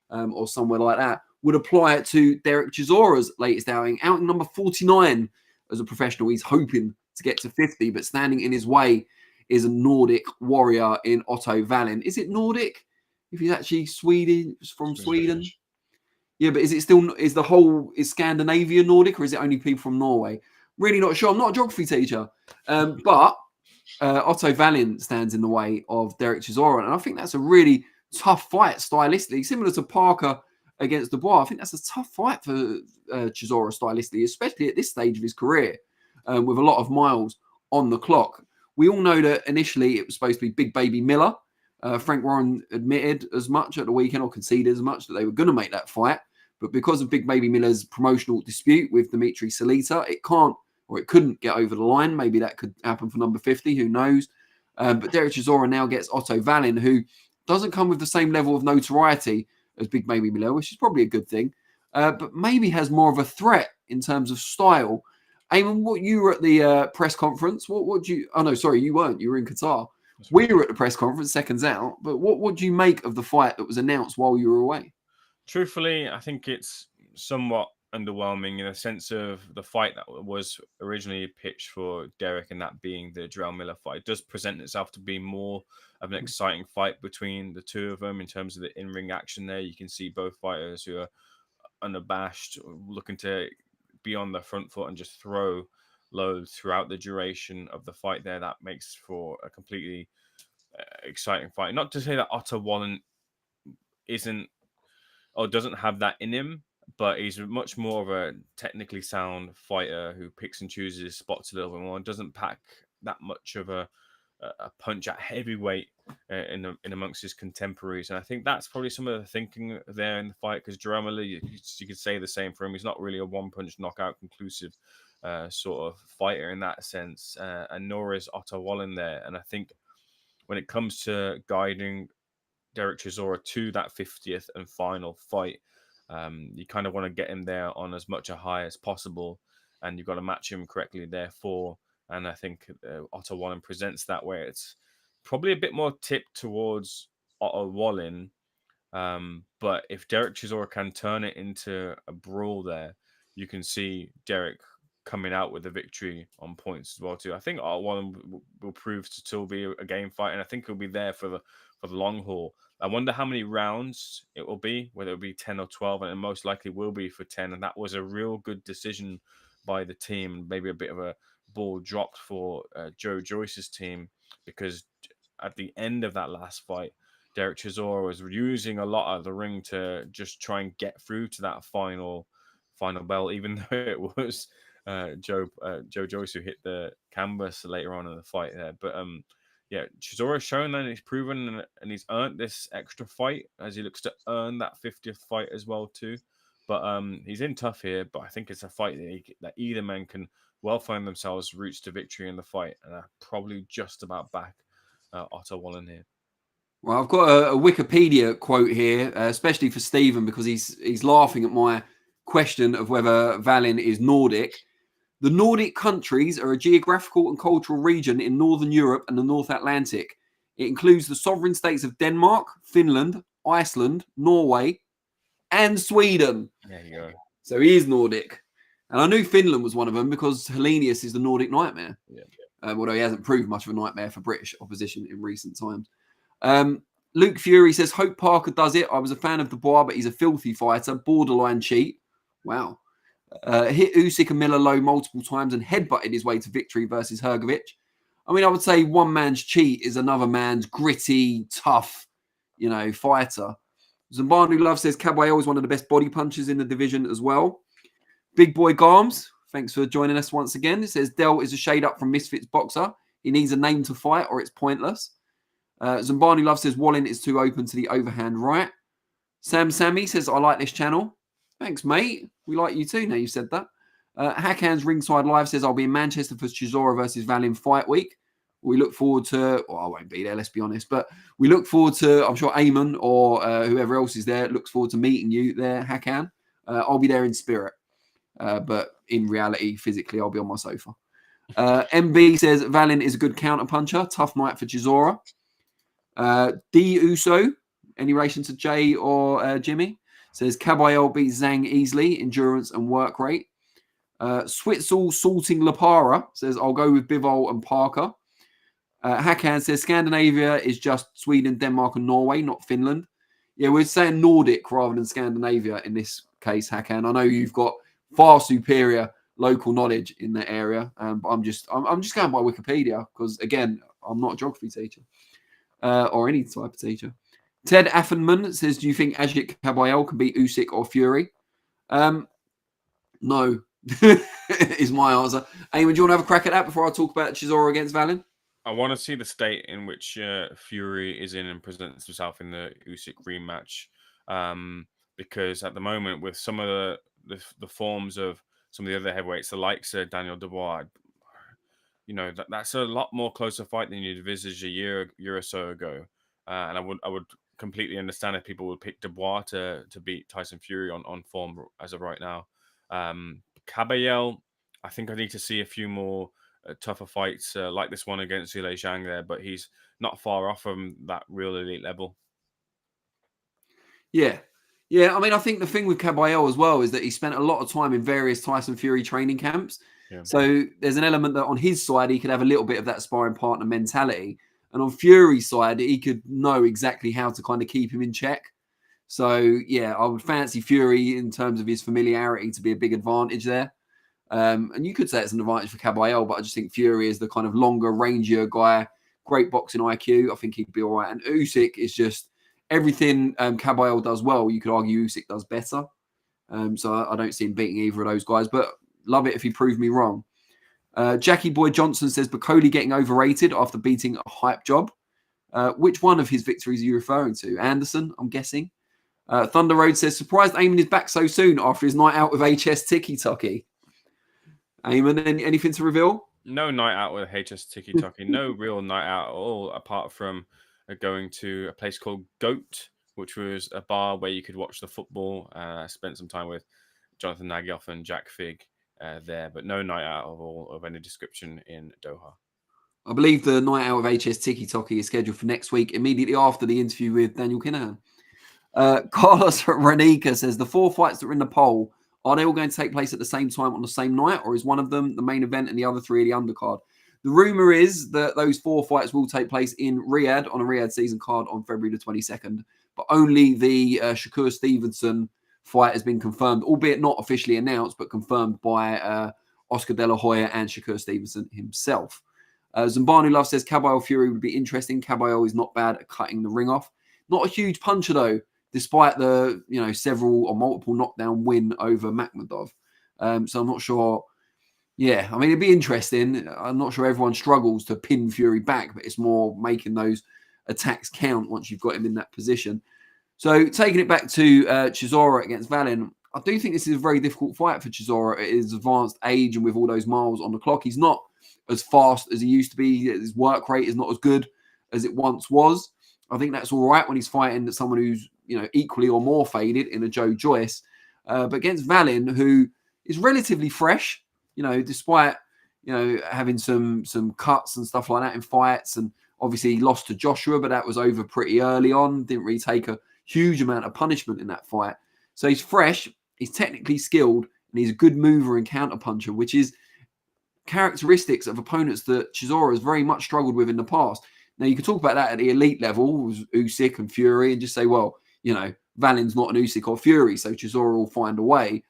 or somewhere like that, would apply it to Derek Chisora's latest outing number 49 as a professional. He's hoping to get to 50, but standing in his way is a Nordic warrior in Otto Wallin. Is it Nordic? If he's actually from Sweden? Yeah, but is Scandinavia Nordic, or is it only people from Norway? Really not sure. I'm not a geography teacher. But Otto Wallin stands in the way of Derek Chisora, and I think that's a really tough fight stylistically, similar to Parker against Dubois. I think that's a tough fight for Chisora stylistically, especially at this stage of his career, with a lot of miles on the clock. We all know that initially it was supposed to be Big Baby Miller. Frank Warren admitted as much at the weekend, or conceded as much, that they were going to make that fight. But because of Big Baby Miller's promotional dispute with Dmitry Salita, it couldn't get over the line. Maybe that could happen for number 50, who knows? But Derek Chisora now gets Otto Wallin, who doesn't come with the same level of notoriety as Big Baby Miller, which is probably a good thing, but maybe has more of a threat in terms of style. Ayman, you were at the press conference. What do you... Oh, no, sorry, you weren't. You were in Qatar. We were at the press conference, Seconds Out. But what do you make of the fight that was announced while you were away? Truthfully, I think it's somewhat underwhelming in the sense of the fight that was originally pitched for Derek, and that being the Jarrell Miller fight. It does present itself to be more of an exciting fight between the two of them in terms of the in-ring action there. You can see both fighters who are unabashed, looking to be on the front foot and just throw loads throughout the duration of the fight there. That makes for a completely exciting fight. Not to say that Otto Wallin isn't or doesn't have that in him, but he's much more of a technically sound fighter who picks and chooses his spots a little bit more and doesn't pack that much of a punch at heavyweight in amongst his contemporaries. And I think that's probably some of the thinking there in the fight, because Jarrell Miller, you could say the same for him. He's not really a one-punch knockout conclusive sort of fighter in that sense, and nor is Otto Wallin there. And I think when it comes to guiding Derek Chisora to that 50th and final fight, you kind of want to get him there on as much a high as possible, and you've got to match him correctly therefore. And I think Otto Wallin presents that way. It's probably a bit more tipped towards Otto Wallin, but if Derek Chisora can turn it into a brawl there, you can see Derek coming out with a victory on points as well too. I think Otto Wallin will prove to still be a game fight, and I think he'll be there for the long haul. I wonder how many rounds it will be, whether it'll be 10 or 12, and it most likely will be for 10. And that was a real good decision by the team. Maybe a bit of a ball dropped for Joe Joyce's team, because at the end of that last fight, Derek Chisora was using a lot of the ring to just try and get through to that final bell, even though it was Joe Joyce who hit the canvas later on in the fight there. But yeah, Chisora's shown that he's proven and he's earned this extra fight as he looks to earn that 50th fight as well too. But he's in tough here, but I think it's a fight that either man can well find themselves routes to victory in the fight, and I probably just about back Otto Wallin here. Well, I've got a Wikipedia quote here, especially for Stephen, because he's laughing at my question of whether Wallin is Nordic. The Nordic countries are a geographical and cultural region in Northern Europe and the North Atlantic. It includes the sovereign states of Denmark, Finland, Iceland, Norway, and Sweden. There you go. So he is Nordic. And I knew Finland was one of them because Hellenius is the Nordic nightmare. Yeah. Although he hasn't proved much of a nightmare for British opposition in recent times. Luke Fury says, hope Parker does it. I was a fan of Dubois, but he's a filthy fighter. Borderline cheat. Wow. Hit Usyk and Miller low multiple times and headbutted his way to victory versus Hrgovic. I mean, I would say one man's cheat is another man's gritty, tough, fighter. Zambanu Love says Caballero is one of the best body punchers in the division as well. Big Boy Garms, thanks for joining us once again. It says Del is a shade up from Misfits boxer. He needs a name to fight or it's pointless. Zambani Love says Wallen is too open to the overhand right. Sam Sammy says, I like this channel. Thanks, mate. We like you too now you said that. Hackhands Ringside Live says, I'll be in Manchester for Chisora versus Wallin fight week. We look forward to, well, I won't be there, let's be honest, but we look forward to, I'm sure Ayman or whoever else is there looks forward to meeting you there, Hakan. I'll be there in spirit, but in reality, physically, I'll be on my sofa. MB says, Wallin is a good counter puncher. Tough night for Chisora. D. Uso, any relation to Jay or Jimmy, says Caballero beats Zhang easily, endurance and work rate. Switzel Salting Lapara says, I'll go with Bivol and Parker. Hakan says, Scandinavia is just Sweden, Denmark, and Norway, not Finland. Yeah, we're saying Nordic rather than Scandinavia in this case, Hakan. I know you've got far superior local knowledge in that area, but I'm just going by Wikipedia because, again, I'm not a geography teacher or any type of teacher. Ted Affenman says, do you think Ajit Kabayel can beat Usyk or Fury? No, is my answer. Ayman, do you want to have a crack at that before I talk about Chisora against Wallen? I want to see the state in which Fury is in and presents himself in the Usyk rematch, because at the moment, with some of the forms of some of the other heavyweights, the likes of Daniel Dubois, that's a lot more closer fight than you'd envisage a year or so ago. And I would completely understand if people would pick Dubois to beat Tyson Fury on form as of right now. Kabayel, I think I need to see a few more tougher fights like this one against Zhile Zhang there, but he's not far off from that real elite level. Yeah. I mean, I think the thing with Kabayel as well is that he spent a lot of time in various Tyson Fury training camps. Yeah. So there's an element that on his side, he could have a little bit of that sparring partner mentality. And on Fury's side, he could know exactly how to kind of keep him in check. So, yeah, I would fancy Fury in terms of his familiarity to be a big advantage there. And you could say it's an advantage for Kabayel, but I just think Fury is the kind of longer, rangier guy, great boxing IQ. I think he'd be all right. And Usyk is just everything Kabayel does well. You could argue Usyk does better. So I don't see him beating either of those guys, but love it if he proved me wrong. Jackie Boy Johnson says, Bacoli getting overrated after beating a hype job. Which one of his victories are you referring to? Anderson, I'm guessing. Thunder Road says, surprised Ayman is back so soon after his night out with HS Tiki Toki. Ayman, anything to reveal? No night out with HS Tiki Toki. No real night out at all, apart from going to a place called Goat, which was a bar where you could watch the football. I spent some time with Jonathan Nagyoff and Jack Fig there, but no night out of any description in Doha. I believe the night out of HS Tiki Toki is scheduled for next week, immediately after the interview with Daniel Kinahan. Carlos Ranika says, the 4 fights that are in the poll, are they all going to take place at the same time on the same night, or is one of them the main event and the other 3 are the undercard? The rumor is that those 4 fights will take place in Riyadh on a Riyadh season card on February the 22nd, but only the Shakur Stevenson fight has been confirmed, albeit not officially announced, but confirmed by Oscar De La Hoya and Shakur Stevenson himself. Zambanu Love says Kabayel Fury would be interesting. Kabayel is not bad at cutting the ring off. Not a huge puncher though, despite the several or multiple knockdown win over Makhmudov. So I'm not sure. Yeah, I mean, it'd be interesting. I'm not sure everyone struggles to pin Fury back, but it's more making those attacks count once you've got him in that position. So taking it back to Chisora against Wallen, I do think this is a very difficult fight for Chisora at his advanced age and with all those miles on the clock. He's not as fast as he used to be. His work rate is not as good as it once was. I think that's all right when he's fighting someone who's equally or more faded in a Joe Joyce. But against Wallen, who is relatively fresh, despite having some cuts and stuff like that in fights, and obviously he lost to Joshua, but that was over pretty early on. Didn't really take a huge amount of punishment in that fight. So he's fresh, he's technically skilled, and he's a good mover and counterpuncher, which is characteristics of opponents that Chisora has very much struggled with in the past. Now, you can talk about that at the elite level with Usyk and Fury and just say, well, Wallen's not an Usyk or Fury, so Chisora will find a way.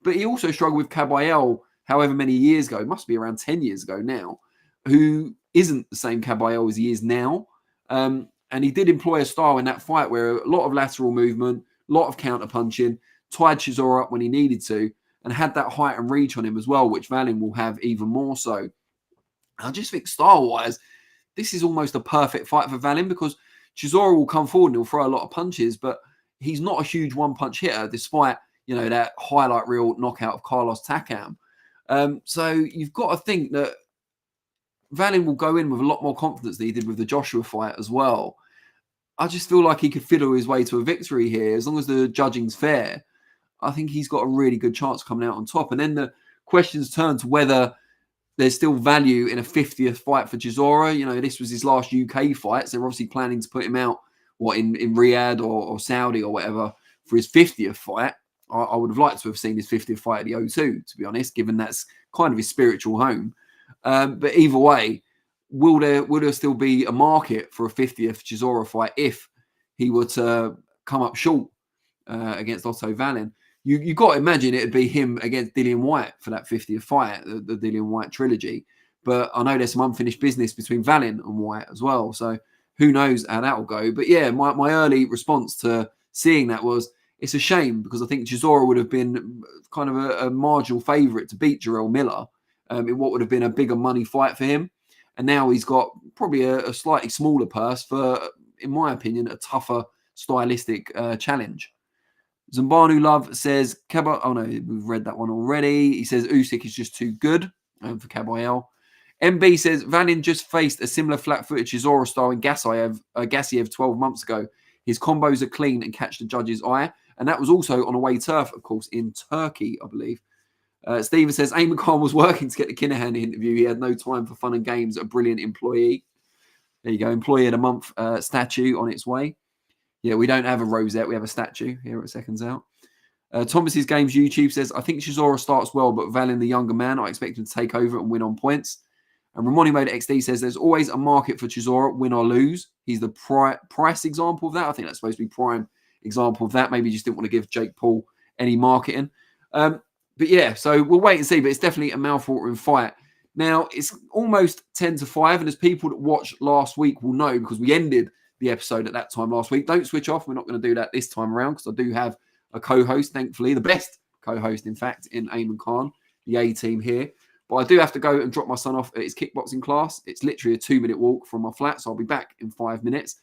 But he also struggled with Kabayel however many years ago, it must be around 10 years ago now, who isn't the same Kabayel as he is now. And he did employ a style in that fight where a lot of lateral movement, a lot of counter-punching, tied Chisora up when he needed to, and had that height and reach on him as well, which Wallen will have even more so. I just think style-wise, this is almost a perfect fight for Wallen because Chisora will come forward and he'll throw a lot of punches, but he's not a huge one-punch hitter, despite that highlight reel knockout of Carlos Takam. So you've got to think that Wallen will go in with a lot more confidence than he did with the Joshua fight as well. I just feel like he could fiddle his way to a victory here. As long as the judging's fair, I think he's got a really good chance of coming out on top. And then the questions turn to whether there's still value in a 50th fight for Chisora. This was his last UK fight, so they're obviously planning to put him out, in Riyadh or Saudi or whatever for his 50th fight. I would have liked to have seen his 50th fight at the O2, to be honest, given that's kind of his spiritual home. But either way, will there still be a market for a 50th Chisora fight if he were to come up short against Otto Wallin? You got to imagine it'd be him against Dillian Whyte for that 50th fight, the Dillian Whyte trilogy. But I know there's some unfinished business between Wallin and Whyte as well. So who knows how that will go. But yeah, my early response to seeing that was, it's a shame, because I think Chisora would have been kind of a marginal favourite to beat Jarrell Miller in what would have been a bigger money fight for him. And now he's got probably a slightly smaller purse for, in my opinion, a tougher stylistic challenge. Zambanu Love says, oh no, we've read that one already. He says Usyk is just too good for Kabayel. MB says, Wallin just faced a similar flat-footed Chisora style in Gassiev 12 months ago. His combos are clean and catch the judge's eye. And that was also on away turf, of course, in Turkey, I believe. Steven says, Ayman Khan was working to get the Kinahan interview. He had no time for fun and games. A brilliant employee. There you go. Employee of the month statue on its way. Yeah, we don't have a rosette. We have a statue here at Seconds Out. Thomas's Games YouTube says, I think Chisora starts well, but Wallin, the younger man, I expect him to take over and win on points. And Ramoni Mode XD says, there's always a market for Chisora, win or lose. He's the price example of that. I think that's supposed to be prime example of that. Maybe he just didn't want to give Jake Paul any marketing. But yeah, so we'll wait and see. But it's definitely a mouthwatering fight. Now, it's almost 10-5. And as people that watched last week will know, because we ended the episode at that time last week. Don't switch off. We're not going to do that this time around, because I do have a co-host, thankfully, the best co-host, in fact, in Ayman Khan, the A-team here. But I do have to go and drop my son off at his kickboxing class. It's literally a 2-minute walk from my flat, so I'll be back in 5 minutes.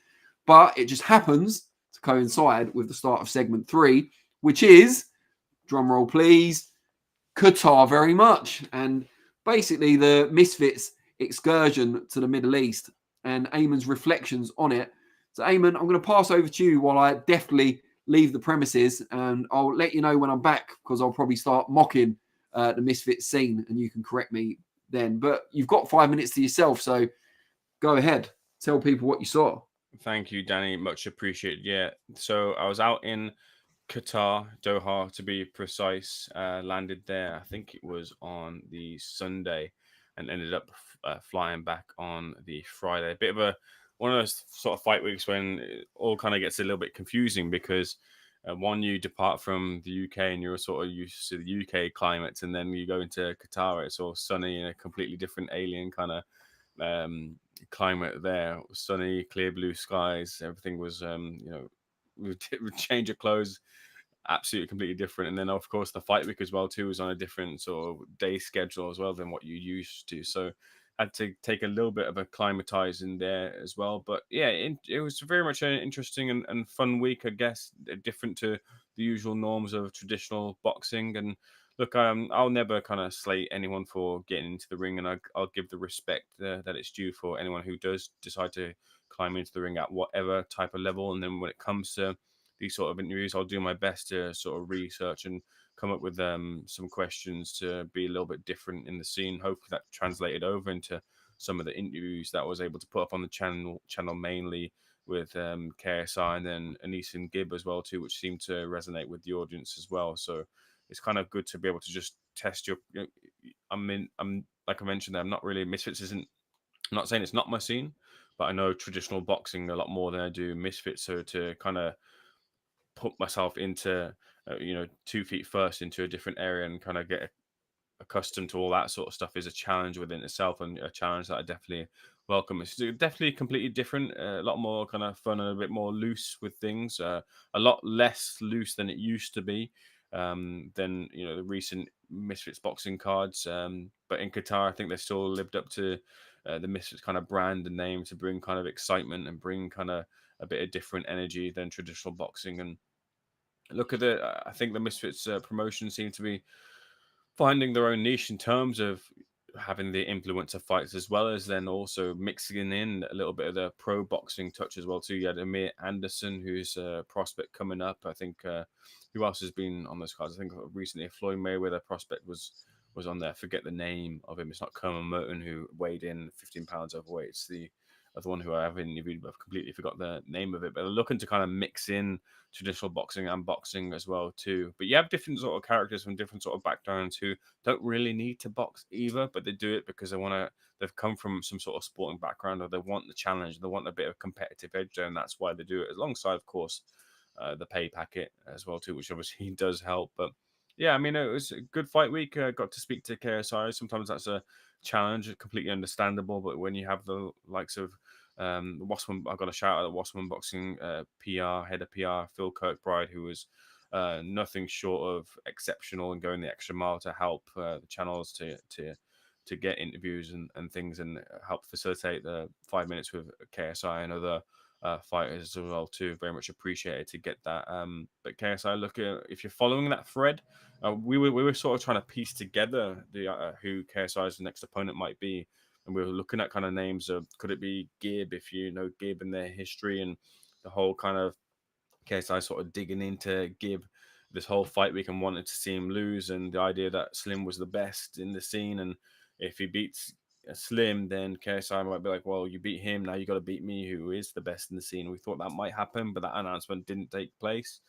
But it just happens to coincide with the start of segment 3, which is, drum roll please, Qatar very much. And basically the Misfits excursion to the Middle East and Ayman's reflections on it. So Ayman, I'm going to pass over to you while I definitely leave the premises, and I'll let you know when I'm back, because I'll probably start mocking the Misfits scene, and you can correct me then. But you've got 5 minutes to yourself, so go ahead. Tell people what you saw. Thank you, Danny. Much appreciated. Yeah. So I was out in Qatar, Doha to be precise. Landed there, I think it was on the Sunday, and ended up flying back on the Friday. A bit of one of those sort of fight weeks when it all kind of gets a little bit confusing, because one, you depart from the UK and you're sort of used to the UK climate, and then you go into Qatar, it's all sunny in a completely different alien kind of climate there. Sunny, clear blue skies, everything was with change of clothes, absolutely completely different. And then of course the fight week as well too was on a different sort of day schedule as well than what you used to, so had to take a little bit of acclimatize in there as well. But yeah, it was very much an interesting and fun week, I guess, different to the usual norms of traditional boxing. And look, I'll never kind of slate anyone for getting into the ring, and I'll give the respect that it's due for anyone who does decide to climb into the ring at whatever type of level. And then when it comes to these sort of interviews, I'll do my best to sort of research and come up with some questions to be a little bit different in the scene. Hopefully that translated over into some of the interviews that I was able to put up on the channel mainly with KSI, and then Anise and Gibb as well too, which seemed to resonate with the audience as well. So it's kind of good to be able to just test your. I'm like I mentioned, I'm not really Misfits. I'm not saying it's not my scene, but I know traditional boxing a lot more than I do Misfits. So to kind of put myself into 2 feet first into a different area and kind of get accustomed to all that sort of stuff is a challenge within itself, and a challenge that I definitely welcome. It's definitely completely different, a lot more kind of fun and a bit more loose with things, a lot less loose than it used to be, than the recent Misfits boxing cards. But in Qatar, I think they still lived up to the Misfits kind of brand and name, to bring kind of excitement and bring kind of a bit of different energy than traditional boxing. And look at it, I think the Misfits promotion seem to be finding their own niche in terms of having the influencer fights, as well as then also mixing in a little bit of the pro boxing touch as well too. You had Amir Anderson, who's a prospect coming up. I think who else has been on those cards? I think recently Floyd Mayweather prospect was on there. I forget the name of him. It's not Kerman Merton, who weighed in 15 pounds overweight. It's the of the one who I have interviewed, but I've completely forgot the name of it. But they're looking to kind of mix in traditional boxing and boxing as well too. But you have different sort of characters from different sort of backgrounds who don't really need to box either, but they do it because they want to. They've come from some sort of sporting background, or they want the challenge, they want a bit of competitive edge there, and that's why they do it. Alongside, of course, the pay packet as well too, which obviously does help. But yeah, I mean, it was a good fight week. Got to speak to KSI. Sometimes that's a challenge, completely understandable. But when you have the likes of Wasserman, I got a shout out at Wasserman Boxing PR head of PR Phil Kirkbride, who was nothing short of exceptional and going the extra mile to help the channels to get interviews and things, and help facilitate the 5 minutes with KSI and other fighters as well too. Very much appreciated to get that. But KSI, look, if you're following that thread, we were sort of trying to piece together the who KSI's next opponent might be, and we were looking at kind of names of, could it be Gib, if you know Gib and their history and the whole kind of KSI sort of digging into Gib this whole fight week and wanted to see him lose, and the idea that Slim was the best in the scene, and if he beats Slim, then KSI might be like, well, you beat him, now you got to beat me, who is the best in the scene. We thought that might happen, but that announcement didn't take place.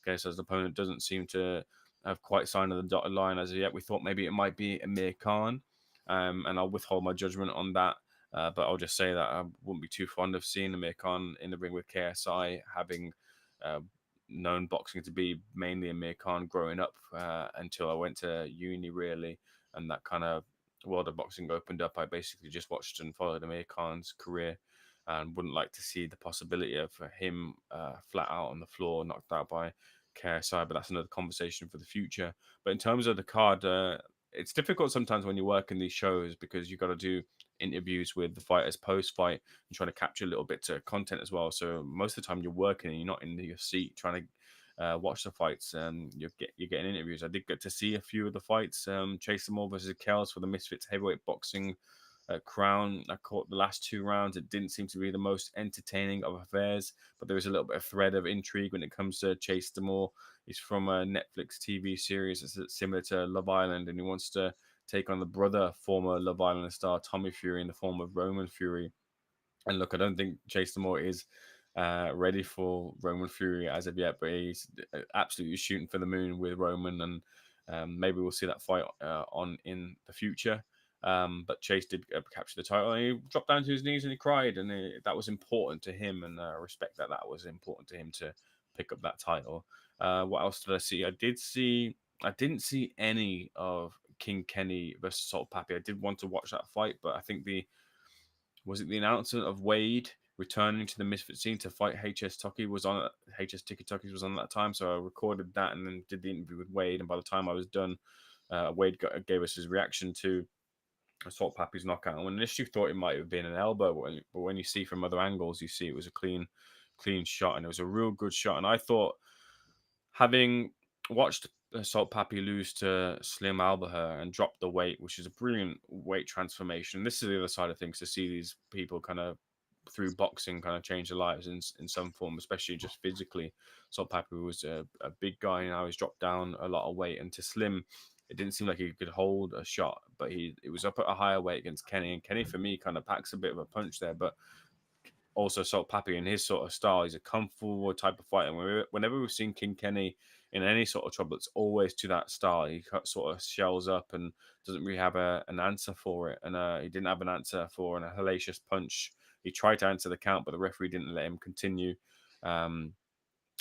KSI's opponent doesn't seem to have quite signed on the dotted line as of yet. We thought maybe it might be Amir Khan, and I'll withhold my judgment on that. But I'll just say that I wouldn't be too fond of seeing Amir Khan in the ring with KSI, having known boxing to be mainly Amir Khan growing up until I went to uni, really, and that kind of world of boxing opened up. I basically just watched and followed Amir Khan's career, and wouldn't like to see the possibility of him flat out on the floor, knocked out by KSI. But that's another conversation for the future. But in terms of the card, it's difficult sometimes when you work in these shows, because you've got to do interviews with the fighters post-fight and trying to capture a little bit of content as well. So most of the time you're working and you're not in your seat trying to watch the fights. You're getting interviews. I did get to see a few of the fights. Chase them all versus Kells for the Misfits heavyweight boxing crown. I caught the last 2 rounds. It didn't seem to be the most entertaining of affairs, but there was a little bit of thread of intrigue when it comes to Chase Demore. He's from a Netflix TV series that's similar to Love Island, and he wants to take on the brother, former Love Island star Tommy Fury, in the form of Roman Fury. And look, I don't think Chase Demore is ready for Roman Fury as of yet, but he's absolutely shooting for the moon with Roman, and maybe we'll see that fight on in the future. But Chase did capture the title, and he dropped down to his knees and he cried, and that was important to him, and I respect that that was important to him to pick up that title. What else did I see? I didn't see any of King Kenny versus Salt Papi. I did want to watch that fight, but I think the announcement of Wade returning to the Misfit scene to fight HS Toki was on. HS Tiki Toki was on that time, so I recorded that and then did the interview with Wade. And by the time I was done, Wade gave us his reaction to Salt Papi's knockout. And when initially thought it might have been an elbow, but when you see from other angles, you see it was a clean shot, and it was a real good shot. And I thought, having watched Salt Papi lose to Slim Albaher and drop the weight, which is a brilliant weight transformation. This is the other side of things, to see these people kind of through boxing kind of change their lives in some form, especially just physically. Salt Papi was a big guy, and now he's dropped down a lot of weight. And to Slim, it didn't seem like he could hold a shot, but it was up at a higher weight against Kenny. And Kenny, for me, kind of packs a bit of a punch there, but also Salt Papi in his sort of style, he's a kung fu type of fighter. Whenever we've seen King Kenny in any sort of trouble, it's always to that style. He sort of shells up and doesn't really have an answer for it. And he didn't have an answer for a hellacious punch. He tried to answer the count, but the referee didn't let him continue. And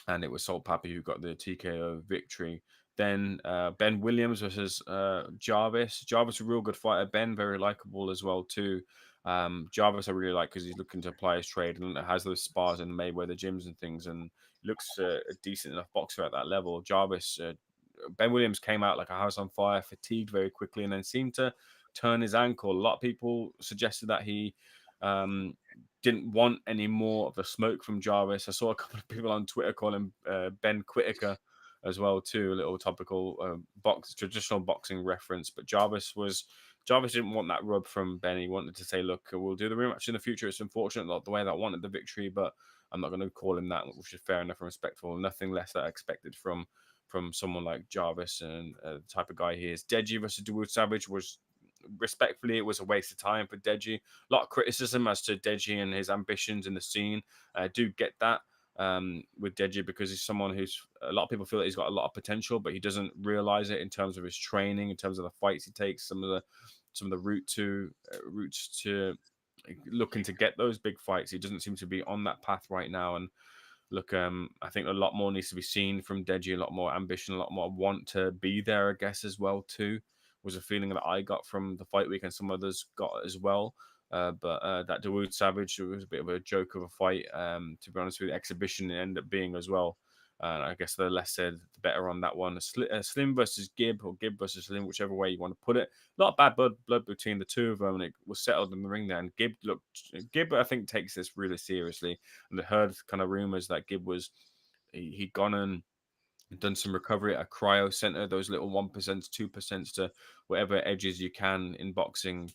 it was Salt Papi who got the TKO victory. Then Ben Williams versus Jarvis. Jarvis, a real good fighter. Ben, very likable as well too. Jarvis I really like because he's looking to apply his trade and has those spars in Mayweather gyms and things, and looks a decent enough boxer at that level. Jarvis, Ben Williams came out like a house on fire, fatigued very quickly, and then seemed to turn his ankle. A lot of people suggested that he didn't want any more of the smoke from Jarvis. I saw a couple of people on Twitter call him Ben Whittaker as well too, a little topical traditional boxing reference. But Jarvis didn't want that rub from Ben. He wanted to say, look, we'll do the rematch in the future. It's unfortunate not the way that I wanted the victory, but I'm not going to call him that, which is fair enough and respectful. Nothing less that I expected from someone like Jarvis and the type of guy he is. Deji versus Dawood Savage was respectfully, it was a waste of time for Deji. A lot of criticism as to Deji and his ambitions in the scene. I do get that with Deji, because he's someone who's, a lot of people feel that he's got a lot of potential, but he doesn't realize it in terms of his training, in terms of the fights he takes, some of the routes to looking to get those big fights. He doesn't seem to be on that path right now. And look, I think a lot more needs to be seen from Deji, a lot more ambition, a lot more want to be there, I guess, as well, too. Was a feeling that I got from the fight week and some others got as well. But that Dawood Savage, it was a bit of a joke of a fight. To be honest with you, the exhibition it ended up being as well. I guess the less said, the better on that one. Slim versus Gibb, or Gibb versus Slim, whichever way you want to put it. A lot of bad blood between the two of them, and it was settled in the ring there. And Gibb, I think, takes this really seriously. And I heard kind of rumors that Gibb was, he'd gone and done some recovery at a cryo center, those little 1%, 2% to whatever edges you can in boxing.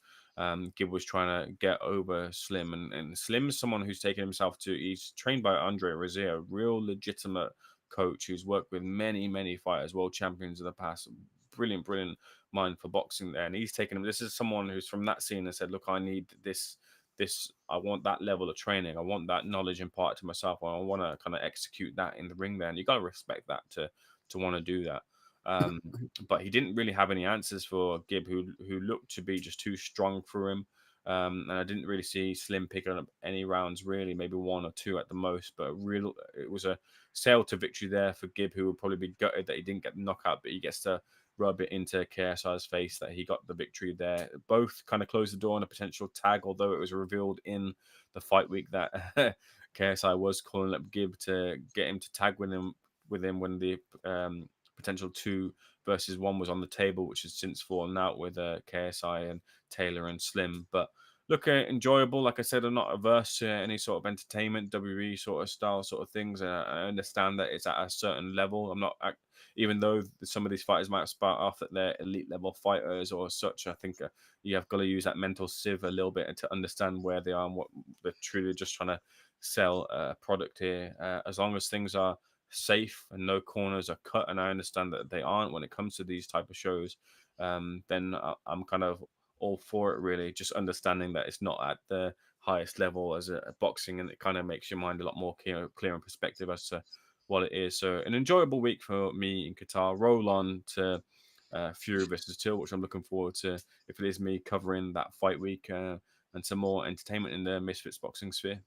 Gibb was trying to get over Slim, and Slim's someone who's taken himself to, he's trained by Andre Rozier, a real legitimate coach who's worked with many fighters, world champions in the past. Brilliant mind for boxing there. And he's taken him, this is someone who's from that scene and said, look, I need this, I want that level of training. I want that knowledge imparted to myself. I want to kind of execute that in the ring there. And you got to respect that to want to do that. But he didn't really have any answers for Gibb, who looked to be just too strong for him. And I didn't really see Slim picking up any rounds, really, maybe 1 or 2 at the most. But it was a sail to victory there for Gibb, who would probably be gutted that he didn't get the knockout, but he gets to rub it into KSI's face that he got the victory there. Both kind of closed the door on a potential tag, although it was revealed in the fight week that KSI was calling up Gibb to get him to tag with him when the potential 2 versus 1 was on the table, which has since fallen out with KSI and Taylor and Slim. But look, enjoyable. Like I said, I'm not averse to any sort of entertainment, WWE sort of style sort of things. I understand that it's at a certain level. I'm not, even though some of these fighters might spark off that they're elite level fighters or such, I think you have got to use that mental sieve a little bit to understand where they are and what they're truly just trying to sell a product here. As long as things are safe and no corners are cut, and I understand that they aren't when it comes to these type of shows, then I'm kind of all for it, really. Just understanding that it's not at the highest level as a boxing, and it kind of makes your mind a lot more clear in perspective as to what it is. So an enjoyable week for me in Qatar. Roll on to Fury versus Till, which I'm looking forward to, if it is me covering that fight week, and some more entertainment in the Misfits boxing sphere.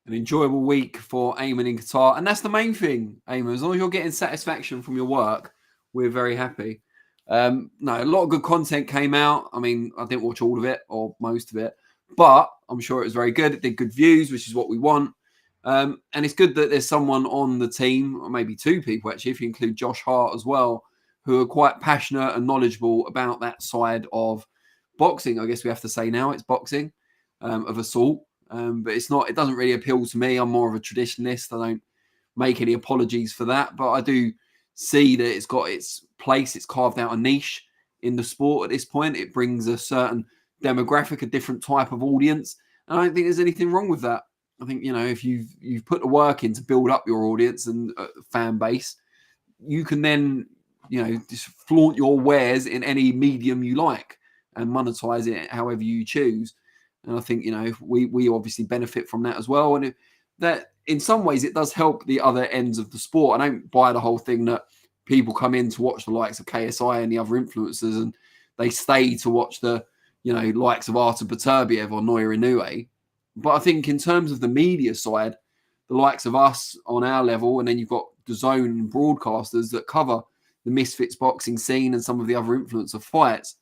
An enjoyable week for Ayman in Qatar. And that's the main thing, Ayman. As long as you're getting satisfaction from your work, we're very happy. No, a lot of good content came out. I mean, I didn't watch all of it or most of it, but I'm sure it was very good. It did good views, which is what we want. And it's good that there's someone on the team, or maybe 2 people actually, if you include Josh Hart as well, who are quite passionate and knowledgeable about that side of boxing. I guess we have to say now it's boxing of a sort. But it's not, it doesn't really appeal to me. I'm more of a traditionalist. I don't make any apologies for that, but I do see that it's got its place. It's carved out a niche in the sport at this point. It brings a certain demographic, a different type of audience. And I don't think there's anything wrong with that. I think, if you've put the work in to build up your audience and fan base, you can then, just flaunt your wares in any medium you like and monetize it however you choose. And I think, we obviously benefit from that as well. And that in some ways it does help the other ends of the sport. I don't buy the whole thing that people come in to watch the likes of KSI and the other influencers and they stay to watch the, likes of Artur Beterbiev or Noya Inoue. But I think in terms of the media side, the likes of us on our level, and then you've got the zone broadcasters that cover the Misfits boxing scene and some of the other influencer fights,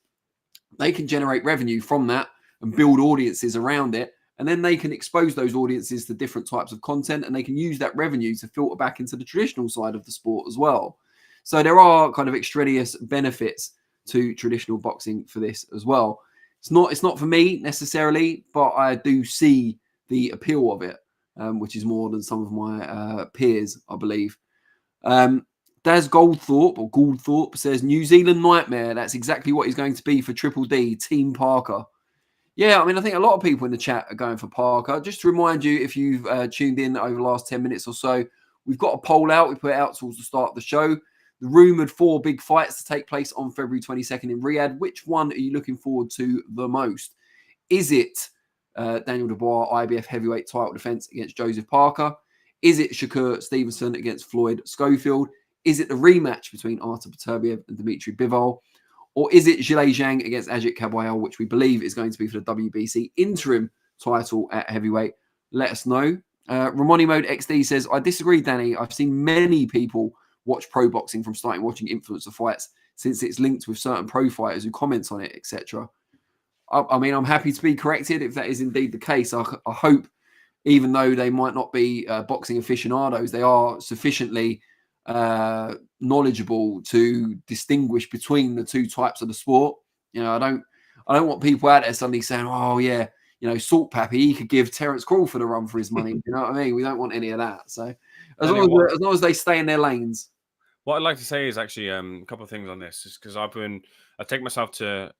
they can generate revenue from that and build audiences around it. And then they can expose those audiences to different types of content, and they can use that revenue to filter back into the traditional side of the sport as well. So there are kind of extraneous benefits to traditional boxing for this as well. It's not for me necessarily, but I do see the appeal of it, which is more than some of my peers, I believe. Daz Goldthorpe says, New Zealand nightmare. That's exactly what he's going to be for Triple D, Team Parker. Yeah, I mean, I think a lot of people in the chat are going for Parker. Just to remind you, if you've tuned in over the last 10 minutes or so, we've got a poll out. We put it out towards the start of the show. the rumoured 4 big fights to take place on February 22nd in Riyadh. Which one are you looking forward to the most? Is it Daniel Dubois IBF heavyweight title defense against Joseph Parker? Is it Shakur Stevenson against Floyd Schofield? Is it the rematch between Artur Beterbiev and Dmitry Bivol? Or is it Zhilei Zhang against Ajit Kabayel, which we believe is going to be for the WBC interim title at heavyweight? Let us know. Ramoni Mode XD says, I disagree, Danny. I've seen many people watch pro boxing from starting watching influencer fights since it's linked with certain pro fighters who comment on it, etc. I mean, I'm happy to be corrected if that is indeed the case. I hope, even though they might not be boxing aficionados, they are sufficiently knowledgeable to distinguish between the two types of the sport. You know, I don't want people out there suddenly saying, "Oh yeah, you know, Salt Pappy, he could give Terence Crawford a run for his money." You know what I mean? We don't want any of that. So as long as they stay in their lanes. What I'd like to say is actually a couple of things on this, is because I take myself to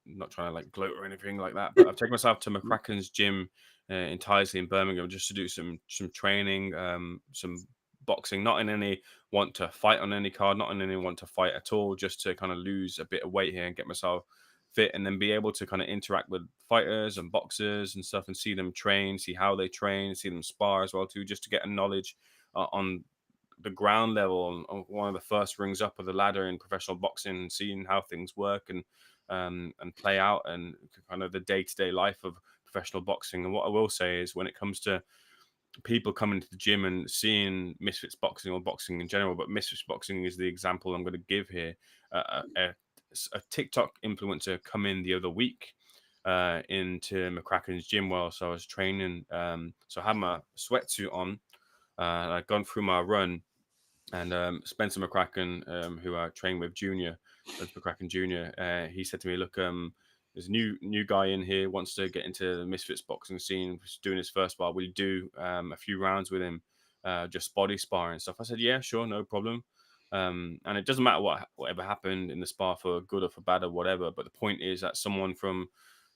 not trying to like gloat or anything like that, but I've taken myself to McCracken's gym in Tysley in Birmingham just to do some training, some boxing, not in any want to fight on any card, not in any want to fight at all, just to kind of lose a bit of weight here and get myself fit, and then be able to kind of interact with fighters and boxers and stuff and see them train, see how they train, see them spar as well too, just to get a knowledge on the ground level, on one of the first rings up of the ladder in professional boxing, and seeing how things work and play out, and kind of the day-to-day life of professional boxing. And what I will say is, when it comes to people coming to the gym and seeing Misfits boxing or boxing in general, but Misfits boxing is the example I'm going to give here. A TikTok influencer come in the other week into McCracken's gym whilst I was training. So I had my sweatsuit on. I'd gone through my run, and Spencer McCracken, who I trained with Junior, Spencer McCracken Jr., he said to me, look, there's a new guy in here, wants to get into the Misfits boxing scene, was doing his first bar. Will you do a few rounds with him, just body sparring and stuff? I said, yeah, sure, no problem. And it doesn't matter whatever happened in the spar, for good or for bad or whatever. But the point is that someone from,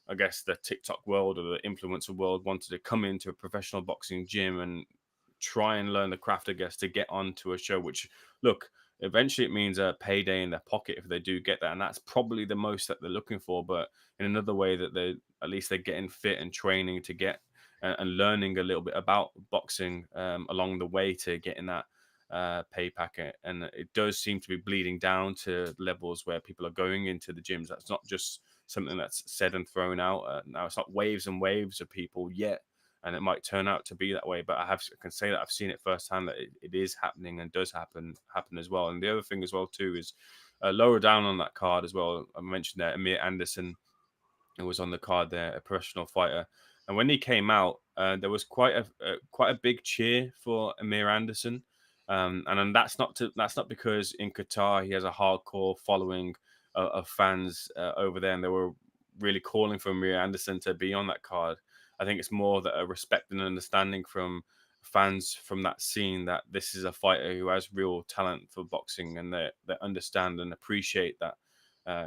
I guess, the TikTok world or the influencer world wanted to come into a professional boxing gym and try and learn the craft, I guess, to get onto a show, which, look, eventually it means a payday in their pocket if they do get that. And that's probably the most that they're looking for. But in another way, that at least they're getting fit and training to get and learning a little bit about boxing along the way to getting that pay packet. And it does seem to be bleeding down to levels where people are going into the gyms. That's not just something that's said and thrown out. Now it's not waves and waves of people yet, and it might turn out to be that way. But I can say that I've seen it firsthand, that it is happening and does happen as well. And the other thing as well too is lower down on that card as well, I mentioned that Amir Anderson, who was on the card there, a professional fighter. And when he came out, there was quite a big cheer for Amir Anderson. And that's not because in Qatar he has a hardcore following of fans over there, and they were really calling for Amir Anderson to be on that card. I think it's more that a respect and understanding from fans from that scene, that this is a fighter who has real talent for boxing, and they understand and appreciate that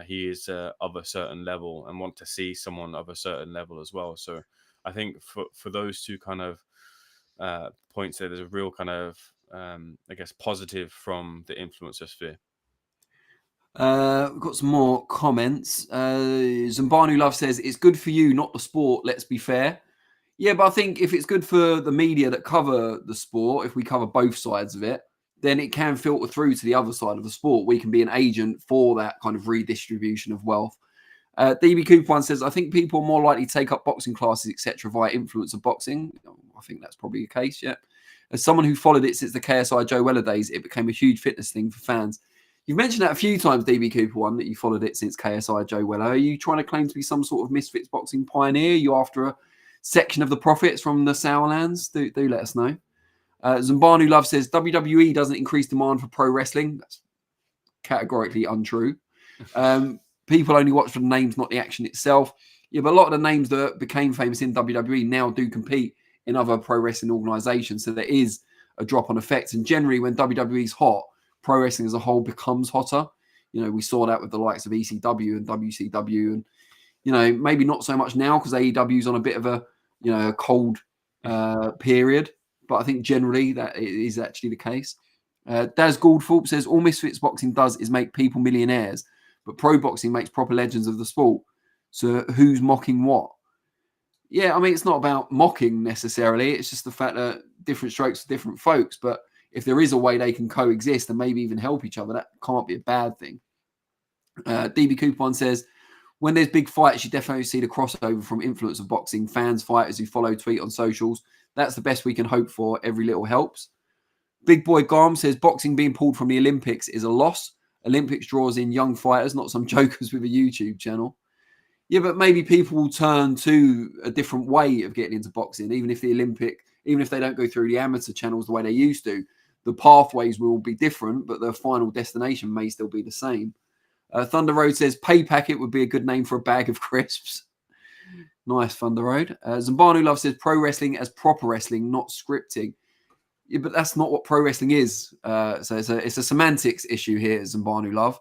he is of a certain level, and want to see someone of a certain level as well. So I think for those two kind of points there's a real kind of I guess positive from the influencer sphere. We've got some more comments. Zambanu Love says, it's good for you, not the sport, let's be fair. Yeah, but I think if it's good for the media that cover the sport, if we cover both sides of it, then it can filter through to the other side of the sport. We can be an agent for that kind of redistribution of wealth. DB Cooper one says, I think people are more likely to take up boxing classes, etc., via influencer boxing. I think that's probably the case, yeah. As someone who followed it since the KSI Joe Weller days, it became a huge fitness thing for fans. You've mentioned that a few times, DB Cooper one, that you followed it since KSI Joe Weller. Are you trying to claim to be some sort of Misfits boxing pioneer? Are you after a section of the profits from the Sourlands? Do let us know. Zambanu Love says, WWE doesn't increase demand for pro wrestling. That's categorically untrue. People only watch for the names, not the action itself. Yeah, but a lot of the names that became famous in WWE now do compete in other pro wrestling organizations. So there is a drop-on effect. And generally, when WWE's hot, pro wrestling as a whole becomes hotter. You know, we saw that with the likes of ECW and WCW. And, you know, maybe not so much now because AEW's on a bit of a, you know, a cold period. But I think generally that is actually the case. Daz Gouldthorpe says, all Misfits boxing does is make people millionaires, but pro boxing makes proper legends of the sport. So who's mocking what? Yeah, I mean, it's not about mocking necessarily. It's just the fact that different strokes for different folks. But if there is a way they can coexist and maybe even help each other, that can't be a bad thing. DB Coupon says, when there's big fights, you definitely see the crossover from influence of boxing, fans, fighters who follow, tweet on socials. That's the best we can hope for. Every little helps. Big Boy Garm says, boxing being pulled from the Olympics is a loss. Olympics draws in young fighters, not some jokers with a YouTube channel. Yeah, but maybe people will turn to a different way of getting into boxing, even if they don't go through the amateur channels the way they used to. The pathways will be different, but the final destination may still be the same. Thunder Road says, Pay Packet would be a good name for a bag of crisps. Nice, Thunder Road. Zambanu Love says, pro wrestling as proper wrestling, not scripting. Yeah, but that's not what pro wrestling is. So it's a semantics issue here, Zambanu Love.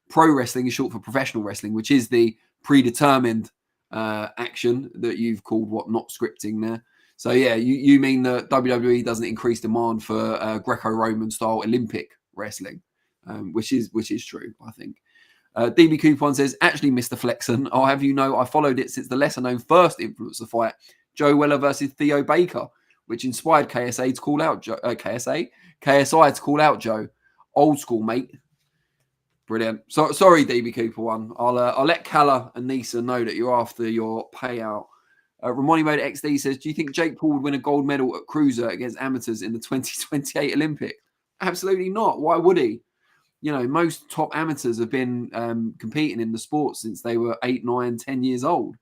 Pro wrestling is short for professional wrestling, which is the predetermined action that you've called not scripting there. So yeah, you mean that WWE doesn't increase demand for Greco-Roman style Olympic wrestling, which is true, I think. DB Coupon says, actually, Mr. Flexen, I'll have you know I followed it since the lesser-known first influencer fight, Joe Weller versus Theo Baker, which inspired KSI to call out Joe. Old school, mate. Brilliant. So sorry, DB Cooper one. I'll let Kalla and Nisa know that you're after your payout. Ramoni Mode XD says, do you think Jake Paul would win a gold medal at cruiser against amateurs in the 2028 Olympics? Absolutely not. Why would he? You know, most top amateurs have been competing in the sport since they were 8, 9, 10 years old.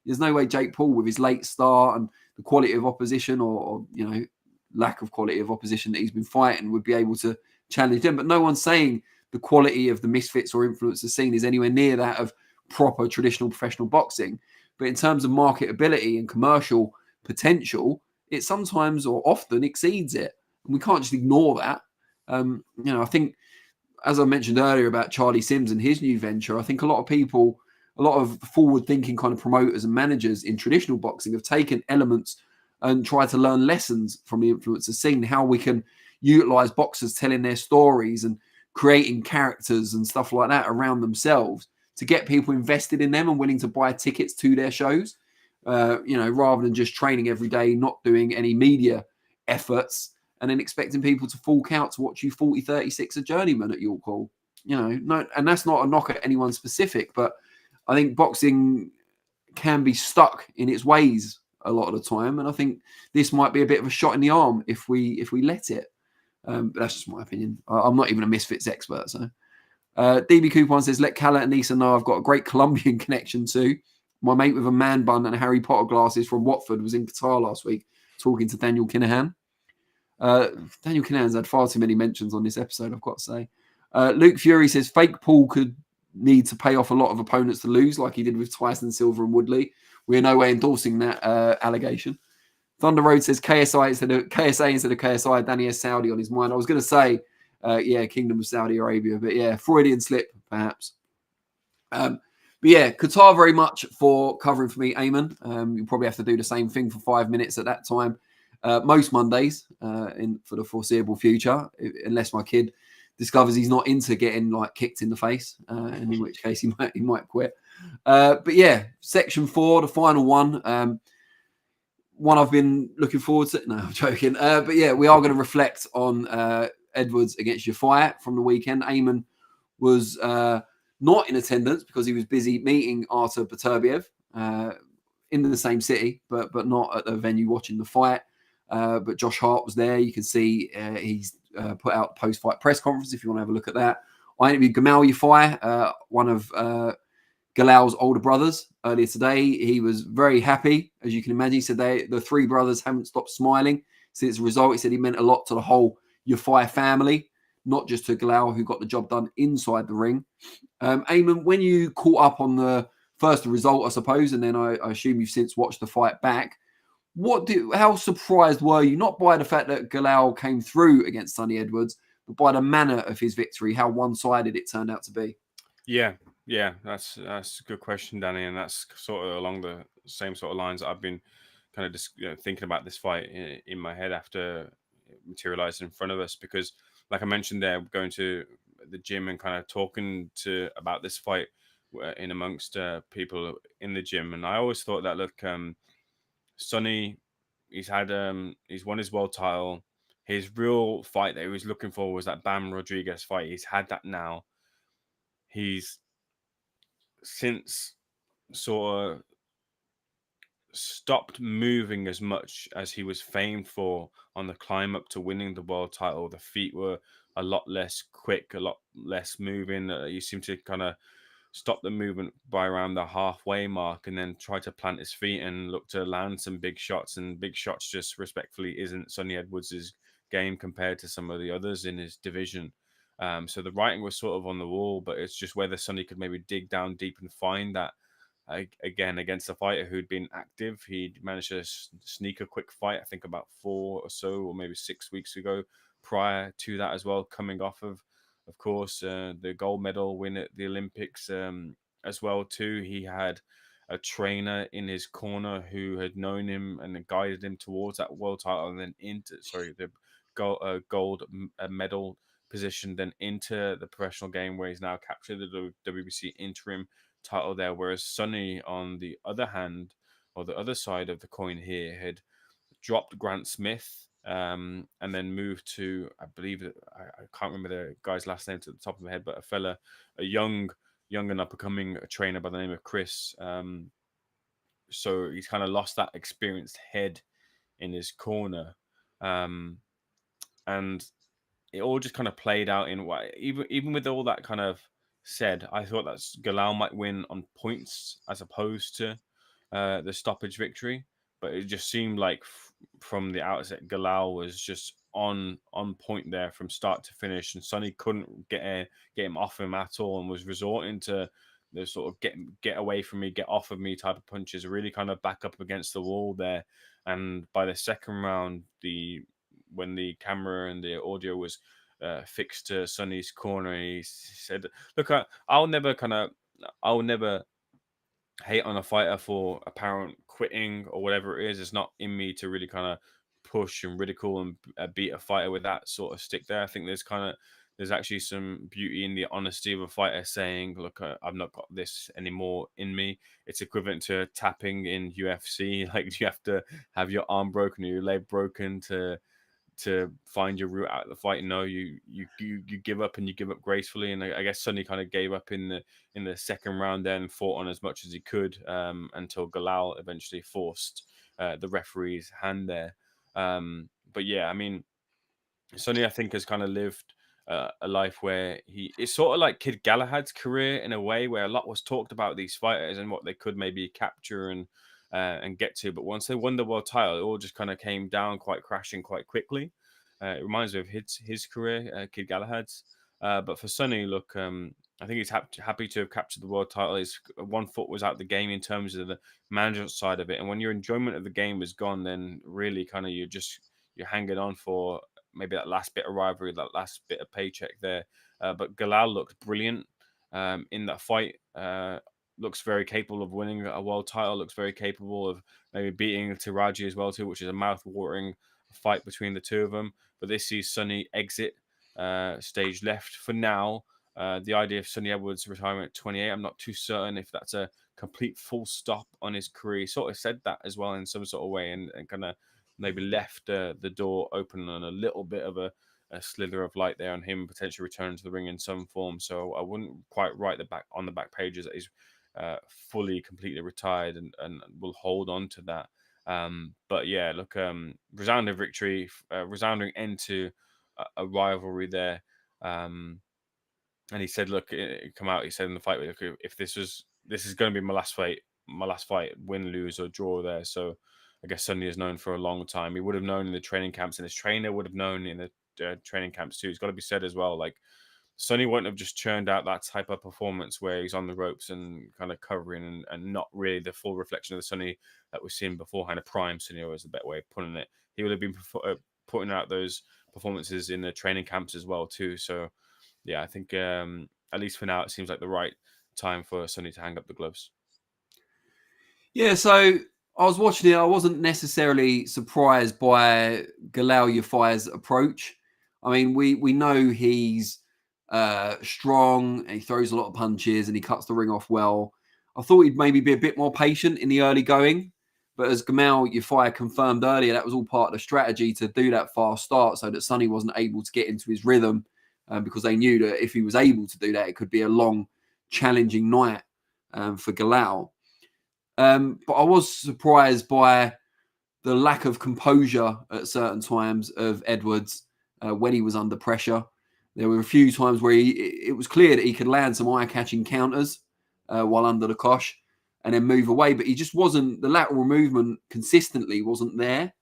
There's no way Jake Paul, with his late start and the quality of opposition or lack of quality of opposition that he's been fighting, would be able to challenge them. But no one's saying the quality of the Misfits or influencer scene is anywhere near that of proper traditional professional boxing. But in terms of marketability and commercial potential, it sometimes or often exceeds it. And we can't just ignore that. I think, as I mentioned earlier about Charlie Sims and his new venture, I think a lot of forward-thinking kind of promoters and managers in traditional boxing have taken elements and tried to learn lessons from the influencer scene, how we can utilize boxers telling their stories and creating characters and stuff like that around themselves to get people invested in them and willing to buy tickets to their shows, rather than just training every day, not doing any media efforts, and then expecting people to fork out to watch you 40-36 a journeyman at York Hall. No, and that's not a knock at anyone specific, but I think boxing can be stuck in its ways a lot of the time, and I think this might be a bit of a shot in the arm if we let it. But that's just my opinion. I'm not even a Misfits expert, so. DB Coupon says, let Kalla and Nisa know I've got a great Colombian connection too. My mate with a man bun and Harry Potter glasses from Watford was in Qatar last week talking to Daniel Kinahan. Daniel Kinahan's had far too many mentions on this episode, I've got to say. Luke Fury says, fake Paul could need to pay off a lot of opponents to lose like he did with Tyson, Silver and Woodley. We're no way endorsing that allegation. Thunder Road says KSA instead of KSI, Danny has Saudi on his mind. I was going to say, Kingdom of Saudi Arabia, but yeah, Freudian slip, perhaps. But yeah, Qatar very much for covering for me, Ayman. You probably have to do the same thing for 5 minutes at that time. Most Mondays for the foreseeable future, unless my kid discovers he's not into getting kicked in the face, and in which case he might quit. But yeah, section 4, the final one. One I've been looking forward to. No, I'm joking. But yeah, we are going to reflect on Edwards against Yafai from the weekend. Ayman was not in attendance because he was busy meeting Artur Beterbiev in the same city, but not at the venue watching the fight. But Josh Hart was there. You can see he's put out a post-fight press conference if you want to have a look at that. I interviewed Galal Yafai, one of Galal's older brothers, earlier today. He was very happy, as you can imagine. He said the three brothers haven't stopped smiling since the result. He said he meant a lot to the whole Yafai family, not just to Galal, who got the job done inside the ring. Ayman, when you caught up on the first result, I suppose, and then I assume you've since watched the fight back, how surprised were you, not by the fact that Galal came through against Sonny Edwards, but by the manner of his victory, how one-sided it turned out to be? Yeah, that's a good question, Danny, and that's sort of along the same sort of lines that I've been kind of just thinking about this fight in my head after it materialized in front of us, because like I mentioned there, going to the gym and kind of talking about this fight in amongst people in the gym. And I always thought that, look, Sonny, he's won his world title. His real fight that he was looking for was that Bam Rodriguez fight. He's had that now. He's since sort of stopped moving as much as he was famed for on the climb up to winning the world title. The feet were a lot less quick, a lot less moving. You seem to kind of stop the movement by around the halfway mark and then try to plant his feet and look to land some big shots. And big shots, just respectfully, isn't Sonny Edwards' game compared to some of the others in his division. So the writing was sort of on the wall, but it's just whether Sonny could maybe dig down deep and find that. Again, against a fighter who'd been active, he managed to sneak a quick fight, I think about 4 or so, or maybe 6 weeks ago prior to that as well, coming off of course, the gold medal win at the Olympics as well too. He had a trainer in his corner who had known him and guided him towards that world title, and then into the gold medal position, then into the professional game where he's now captured the WBC interim title there. Whereas Sonny, on the other hand, or the other side of the coin here, had dropped Grant Smith and then moved to, I believe, I can't remember the guy's last name to the top of my head, but a young and up and coming trainer by the name of Chris. So he's kind of lost that experienced head in his corner. And it all just kind of played out in what, even with all that kind of said, I thought that Galal might win on points as opposed to the stoppage victory. But it just seemed like from the outset, Galal was just on point there from start to finish, and Sonny couldn't get him off him at all, and was resorting to the sort of get away from me, get off of me type of punches, really kind of back up against the wall there. And by the second round, when the camera and the audio was fixed to Sonny's corner, he said, "Look, I'll never hate on a fighter for apparent quitting or whatever it is. It's not in me to really kind of push and ridicule and beat a fighter with that sort of stick there. I think there's actually some beauty in the honesty of a fighter saying, look, I've not got this anymore in me. It's equivalent to tapping in UFC. Like, you have to have your arm broken or your leg broken to find your route out of the fight. No, you give up, and you give up gracefully. And I guess Sonny kind of gave up in the second round, then fought on as much as he could until Galal eventually forced the referee's hand there. But yeah, I mean, Sonny, I think, has kind of lived a life where it's sort of like Kid Galahad's career in a way, where a lot was talked about these fighters and what they could maybe capture and get to. But once they won the world title, it all just kind of came down quite crashing quite quickly. It reminds me of his career, Kid Galahad's. But for Sonny, look, I think he's happy to have captured the world title. His one foot was out the game in terms of the management side of it. And when your enjoyment of the game is gone, then really kind of you're hanging on for maybe that last bit of rivalry, that last bit of paycheck there. But Galal looked brilliant in that fight. Looks very capable of winning a world title. Looks very capable of maybe beating Taraji as well too, which is a mouth-watering fight between the two of them. But this sees Sonny exit stage left for now. The idea of Sonny Edwards retirement at 28, I'm not too certain if that's a complete full stop on his career. He sort of said that as well in some sort of way, and kind of maybe left the door open on a little bit of a slither of light there on him potentially returning to the ring in some form. So I wouldn't quite write on the back pages that he's fully, completely retired and will hold on to that. But yeah, look, resounding victory, resounding end to a rivalry there. And he said, look, come out. He said in the fight, look, if this is going to be my last fight, win, lose, or draw there. So I guess Sonny is known for a long time. He would have known in the training camps, and his trainer would have known in the training camps too. It's got to be said as well. Like, Sonny wouldn't have just churned out that type of performance where he's on the ropes and kind of covering and not really the full reflection of the Sonny that we've seen beforehand. A prime Sonny is the better way of putting it. He would have been putting out those performances in the training camps as well too. So yeah, I think at least for now, it seems like the right time for Sonny to hang up the gloves. Yeah, so I was watching it. I wasn't necessarily surprised by Galal Yafai's approach. I mean, we know he's strong, and he throws a lot of punches, and he cuts the ring off well. I thought he'd maybe be a bit more patient in the early going, but as Galal Yafai confirmed earlier, that was all part of the strategy to do that fast start so that Sonny wasn't able to get into his rhythm, because they knew that if he was able to do that, it could be a long, challenging night for Galal. But I was surprised by the lack of composure at certain times of Edwards when he was under pressure. There were a few times where it was clear that he could land some eye-catching counters while under the cosh and then move away, but he just wasn't, the lateral movement consistently wasn't there.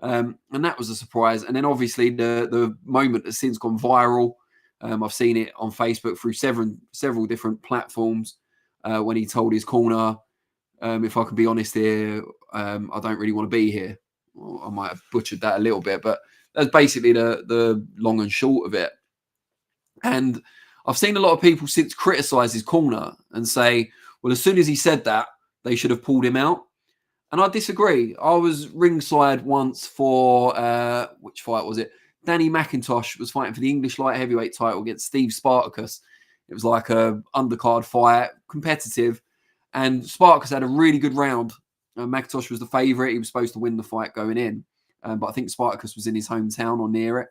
And that was a surprise. And then obviously the moment has since gone viral. I've seen it on Facebook through several different platforms when he told his corner, if I can be honest here, I don't really want to be here. Well, I might have butchered that a little bit, but that's basically the long and short of it. And I've seen a lot of people since criticise his corner and say, well, as soon as he said that, they should have pulled him out. And I disagree. I was ringside once for, which fight was it? Danny McIntosh was fighting for the English light heavyweight title against Steve Spartacus. It was like a undercard fight, competitive. And Spartacus had a really good round. McIntosh was the favourite. He was supposed to win the fight going in. But I think Spartacus was in his hometown or near it.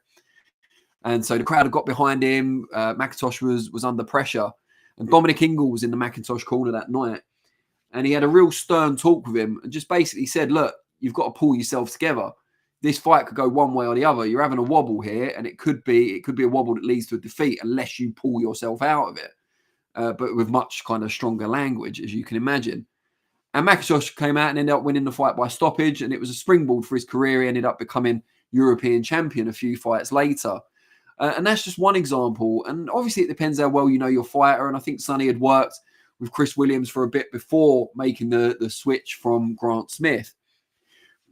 And so the crowd had got behind him. McIntosh was under pressure. And Dominic Ingle was in the McIntosh corner that night. And he had a real stern talk with him and just basically said, look, you've got to pull yourself together. This fight could go one way or the other. You're having a wobble here, and it could be a wobble that leads to a defeat unless you pull yourself out of it. But with much kind of stronger language, as you can imagine. And McIntosh came out and ended up winning the fight by stoppage, and it was a springboard for his career. He ended up becoming European champion a few fights later. And that's just one example. And obviously it depends how well you know your fighter. And I think Sonny had worked with Chris Williams for a bit before making the switch from Grant Smith.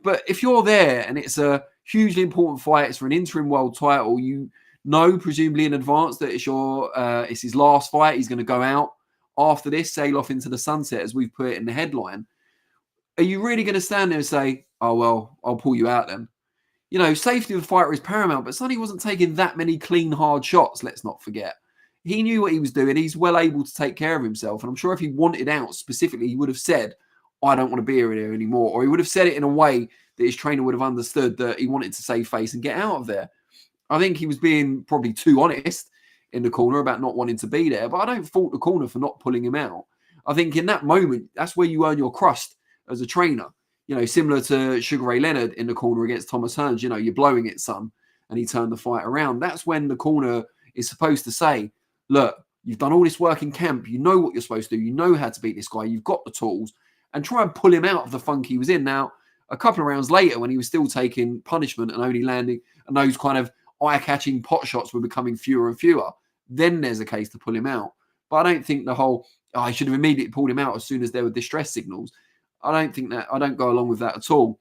But if you're there and it's a hugely important fight, it's for an interim world title, you know, presumably in advance, that it's his last fight. He's going to go out after this, sail off into the sunset, as we've put it in the headline. Are you really going to stand there and say, oh, well, I'll pull you out then? You know, safety of the fighter is paramount, but Sonny wasn't taking that many clean, hard shots, let's not forget. He knew what he was doing. He's well able to take care of himself. And I'm sure if he wanted out specifically, he would have said, I don't want to be here anymore. Or he would have said it in a way that his trainer would have understood that he wanted to save face and get out of there. I think he was being probably too honest in the corner about not wanting to be there. But I don't fault the corner for not pulling him out. I think in that moment, that's where you earn your crust as a trainer. You know, similar to Sugar Ray Leonard in the corner against Thomas Hearns. You know, you're blowing it, son. And he turned the fight around. That's when the corner is supposed to say, look, you've done all this work in camp. You know what you're supposed to do. You know how to beat this guy. You've got the tools. And try and pull him out of the funk he was in. Now, a couple of rounds later, when he was still taking punishment and only landing, and those kind of eye-catching pot shots were becoming fewer and fewer, then there's a case to pull him out. But I don't think the whole, I should have immediately pulled him out as soon as there were distress signals. I don't go along with that at all.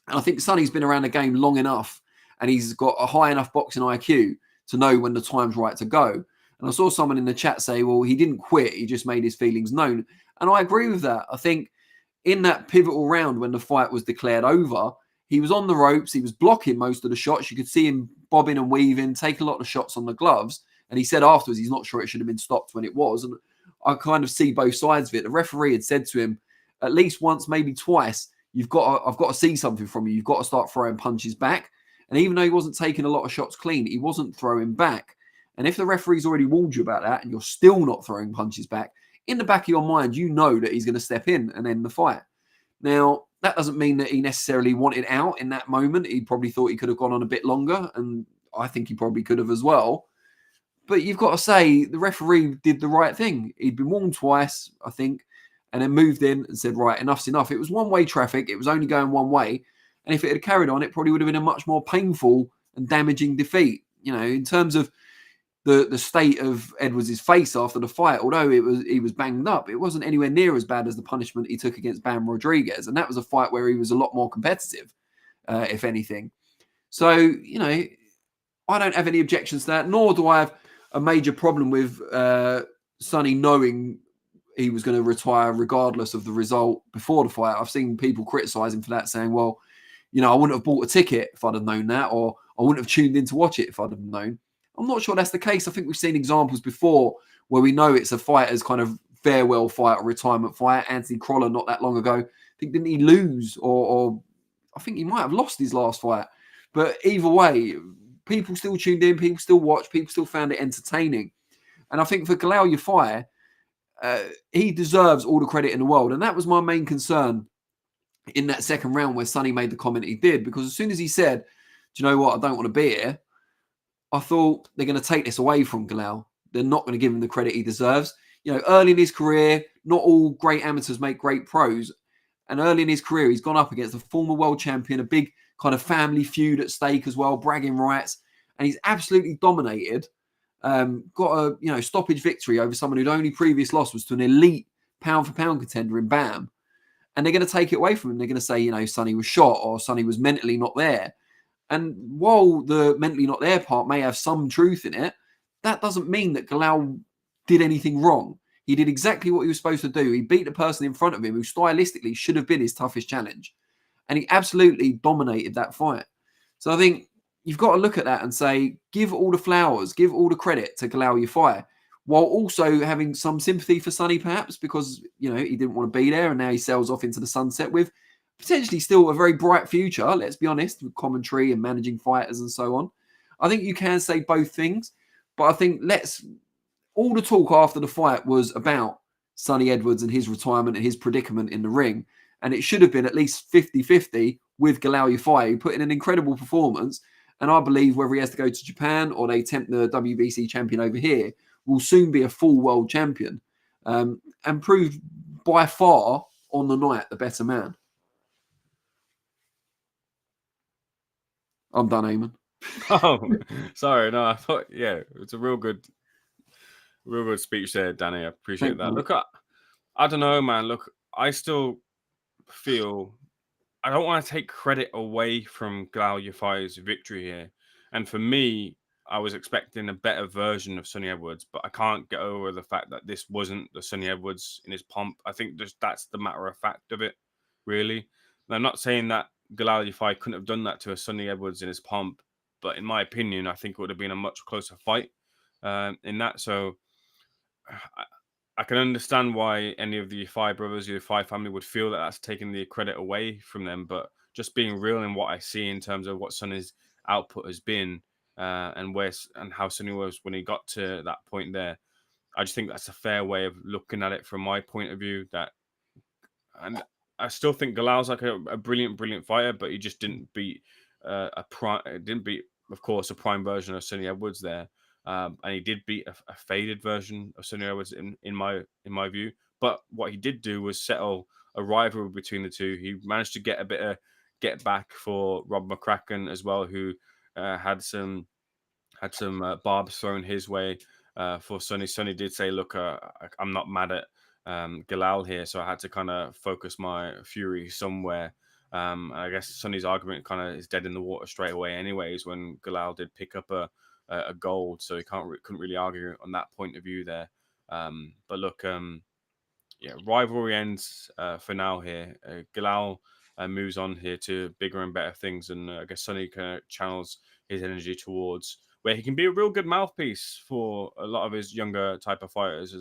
And I think Sonny's been around the game long enough, and he's got a high enough boxing IQ to know when the time's right to go. And I saw someone in the chat say, well, he didn't quit. He just made his feelings known. And I agree with that. I think in that pivotal round when the fight was declared over, he was on the ropes. He was blocking most of the shots. You could see him bobbing and weaving, taking a lot of shots on the gloves. And he said afterwards he's not sure it should have been stopped when it was. And I kind of see both sides of it. The referee had said to him at least once, maybe twice, I've got to see something from you. You've got to start throwing punches back. And even though he wasn't taking a lot of shots clean, he wasn't throwing back. And if the referee's already warned you about that and you're still not throwing punches back, in the back of your mind, you know that he's going to step in and end the fight. Now, that doesn't mean that he necessarily wanted out in that moment. He probably thought he could have gone on a bit longer, and I think he probably could have as well. But you've got to say the referee did the right thing. He'd been warned twice, I think, and then moved in and said, right, enough's enough. It was one-way traffic. It was only going one way. And if it had carried on, it probably would have been a much more painful and damaging defeat. You know, in terms of the state of Edwards' face after the fight, although he was banged up, it wasn't anywhere near as bad as the punishment he took against Bam Rodriguez. And that was a fight where he was a lot more competitive, if anything. So, you know, I don't have any objections to that, nor do I have a major problem with Sonny knowing he was going to retire regardless of the result before the fight. I've seen people criticise him for that, saying, well, you know, I wouldn't have bought a ticket if I'd have known that, or I wouldn't have tuned in to watch it if I'd have known. I'm not sure that's the case. I think we've seen examples before where we know it's a fighter's kind of farewell fight or retirement fight. Anthony Crolla not that long ago, I think, didn't he lose or I think he might have lost his last fight. But either way, people still tuned in, people still watched, people still found it entertaining. And I think for Galal Yafai, he deserves all the credit in the world. And that was my main concern in that second round where Sonny made the comment he did. Because as soon as he said, do you know what, I don't want to be here, I thought they're going to take this away from Galal. They're not going to give him the credit he deserves. You know, early in his career, not all great amateurs make great pros. And early in his career, he's gone up against a former world champion, a big kind of family feud at stake as well, bragging rights. And he's absolutely dominated. Got a stoppage victory over someone whose only previous loss was to an elite pound-for-pound contender in BAM. And they're going to take it away from him. They're going to say, Sonny was shot or Sonny was mentally not there. And while the mentally not there part may have some truth in it, that doesn't mean that Galal did anything wrong. He did exactly what he was supposed to do. He beat the person in front of him who stylistically should have been his toughest challenge. And he absolutely dominated that fight. So I think you've got to look at that and say, give all the flowers, give all the credit to Galal Yafai, while also having some sympathy for Sonny perhaps because, he didn't want to be there and now he sails off into the sunset with potentially still a very bright future, let's be honest, with commentary and managing fighters and so on. I think you can say both things, but I think all the talk after the fight was about Sonny Edwards and his retirement and his predicament in the ring. And it should have been at least 50-50 with Galal Yafai, who put in an incredible performance. And I believe whether he has to go to Japan or they tempt the WBC champion over here, will soon be a full world champion and prove by far on the night the better man. I'm done, Ayman. Oh, sorry. No, I thought, it's a real good speech there, Danny. I appreciate that. Look, I don't know, man. Look, I still feel I don't want to take credit away from Galal Yafai's victory here. And for me, I was expecting a better version of Sonny Edwards, but I can't get over the fact that this wasn't the Sonny Edwards in his pomp. I think that's the matter of fact of it, really. And I'm not saying that Galal Yafai couldn't have done that to a Sonny Edwards in his pomp, but in my opinion, I think it would have been a much closer fight in that. So I can understand why any of the Yafai brothers, the Yafai family would feel that that's taking the credit away from them. But just being real in what I see in terms of what Sonny's output has been and how Sonny was when he got to that point there, I just think that's a fair way of looking at it from my point of view. And I still think Galal's like a brilliant fighter, but he just didn't beat of course, a prime version of Sonny Edwards there. And he did beat a faded version of Sonny Edwards in my view. But what he did do was settle a rivalry between the two. He managed to get a bit of get back for Rob McCracken as well, who had some barbs thrown his way for Sonny. Sonny did say, "Look, I'm not mad at Galal here, so I had to kind of focus my fury somewhere." I guess Sonny's argument kind of is dead in the water straight away, anyways. When Galal did pick up a gold, so he couldn't really argue on that point of view there. But look, rivalry ends for now here. Galal moves on here to bigger and better things, and I guess Sonny kind of channels his energy towards where he can be a real good mouthpiece for a lot of his younger fighters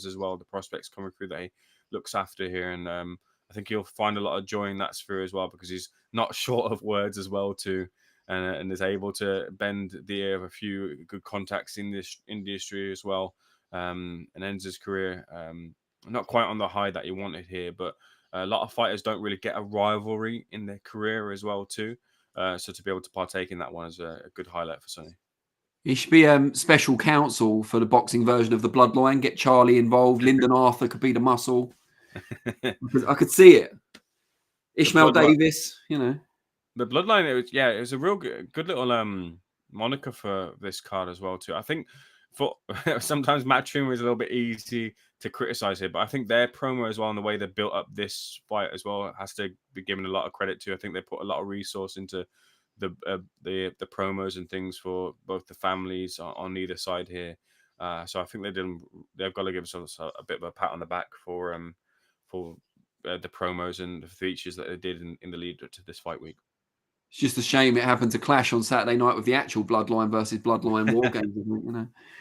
as well. The prospects coming through that he looks after here, and I think he'll find a lot of joy in that sphere as well because he's not short of words as well too. And is able to bend the ear of a few good contacts in this industry as well, and ends his career not quite on the high that he wanted here. But a lot of fighters don't really get a rivalry in their career as well too. So to be able to partake in that one is a good highlight for Sonny. He should be special counsel for the boxing version of the Bloodline. Get Charlie involved. Lyndon Arthur could be the muscle. I could see it. Ishmael Davis, The Bloodline, it was a real good little moniker for this card as well too. I think for sometimes Matchroom is a little bit easy to criticize here, but I think their promo as well and the way they built up this fight as well has to be given a lot of credit to. I think they put a lot of resource into the promos and things for both the families on either side here. So I think they've got to give themselves a bit of a pat on the back for the promos and the features that they did in the lead up to this fight week. It's just a shame it happened to clash on Saturday night with the actual Bloodline versus Bloodline War Games.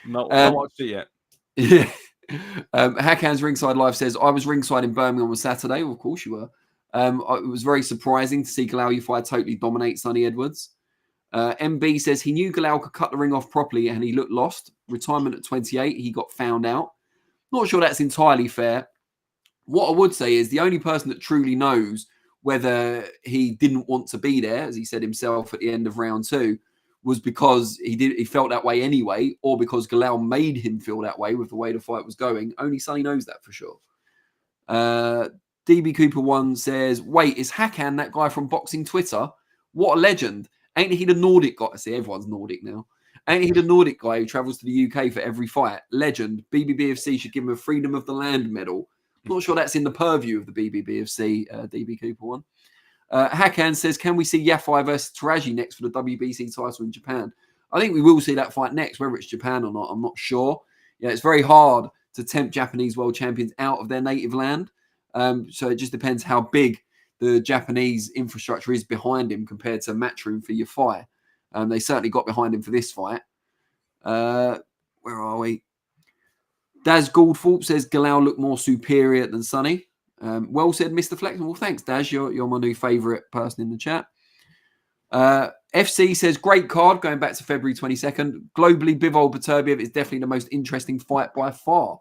Not Um, watched it yet. Yeah. Hackan's Ringside Live says, I was ringside in Birmingham on Saturday. Well, of course you were. It was very surprising to see Galal Yafai totally dominate Sonny Edwards. MB says he knew Galal could cut the ring off properly and he looked lost. Retirement at 28, he got found out. Not sure that's entirely fair. What I would say is the only person that truly knows whether he didn't want to be there, as he said himself at the end of round 2, was because he felt that way anyway, or because Galal made him feel that way with the way the fight was going. Only Sonny knows that for sure. DB Cooper 1 says, wait, is Hakan that guy from Boxing Twitter? What a legend. Ain't he the Nordic guy? See, everyone's Nordic now. Ain't he the Nordic guy who travels to the UK for every fight? Legend. BBBFC should give him a Freedom of the Land medal. Not sure that's in the purview of the BBBFC, DB Cooper 1. Hakan says, can we see Yafai versus Taraji next for the WBC title in Japan? I think we will see that fight next, whether it's Japan or not. I'm not sure. Yeah, it's very hard to tempt Japanese world champions out of their native land. So it just depends how big the Japanese infrastructure is behind him compared to Matchroom for Yafai. They certainly got behind him for this fight. Where are we? Daz Gouldthorpe says Galal looked more superior than Sonny. Well said, Mr. Flexen. Well, thanks, Daz. You're my new favourite person in the chat. FC says, great card going back to February 22nd. Globally, Bivol Beterbiev is definitely the most interesting fight by far.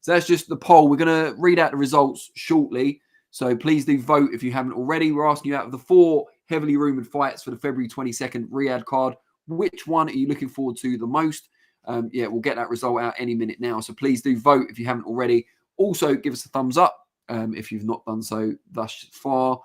So that's just the poll. We're going to read out the results shortly. So please do vote if you haven't already. We're asking you out of the 4 heavily rumoured fights for the February 22nd Riyadh card, which one are you looking forward to the most? We'll get that result out any minute now. So please do vote if you haven't already. Also, give us a thumbs up if you've not done so thus far.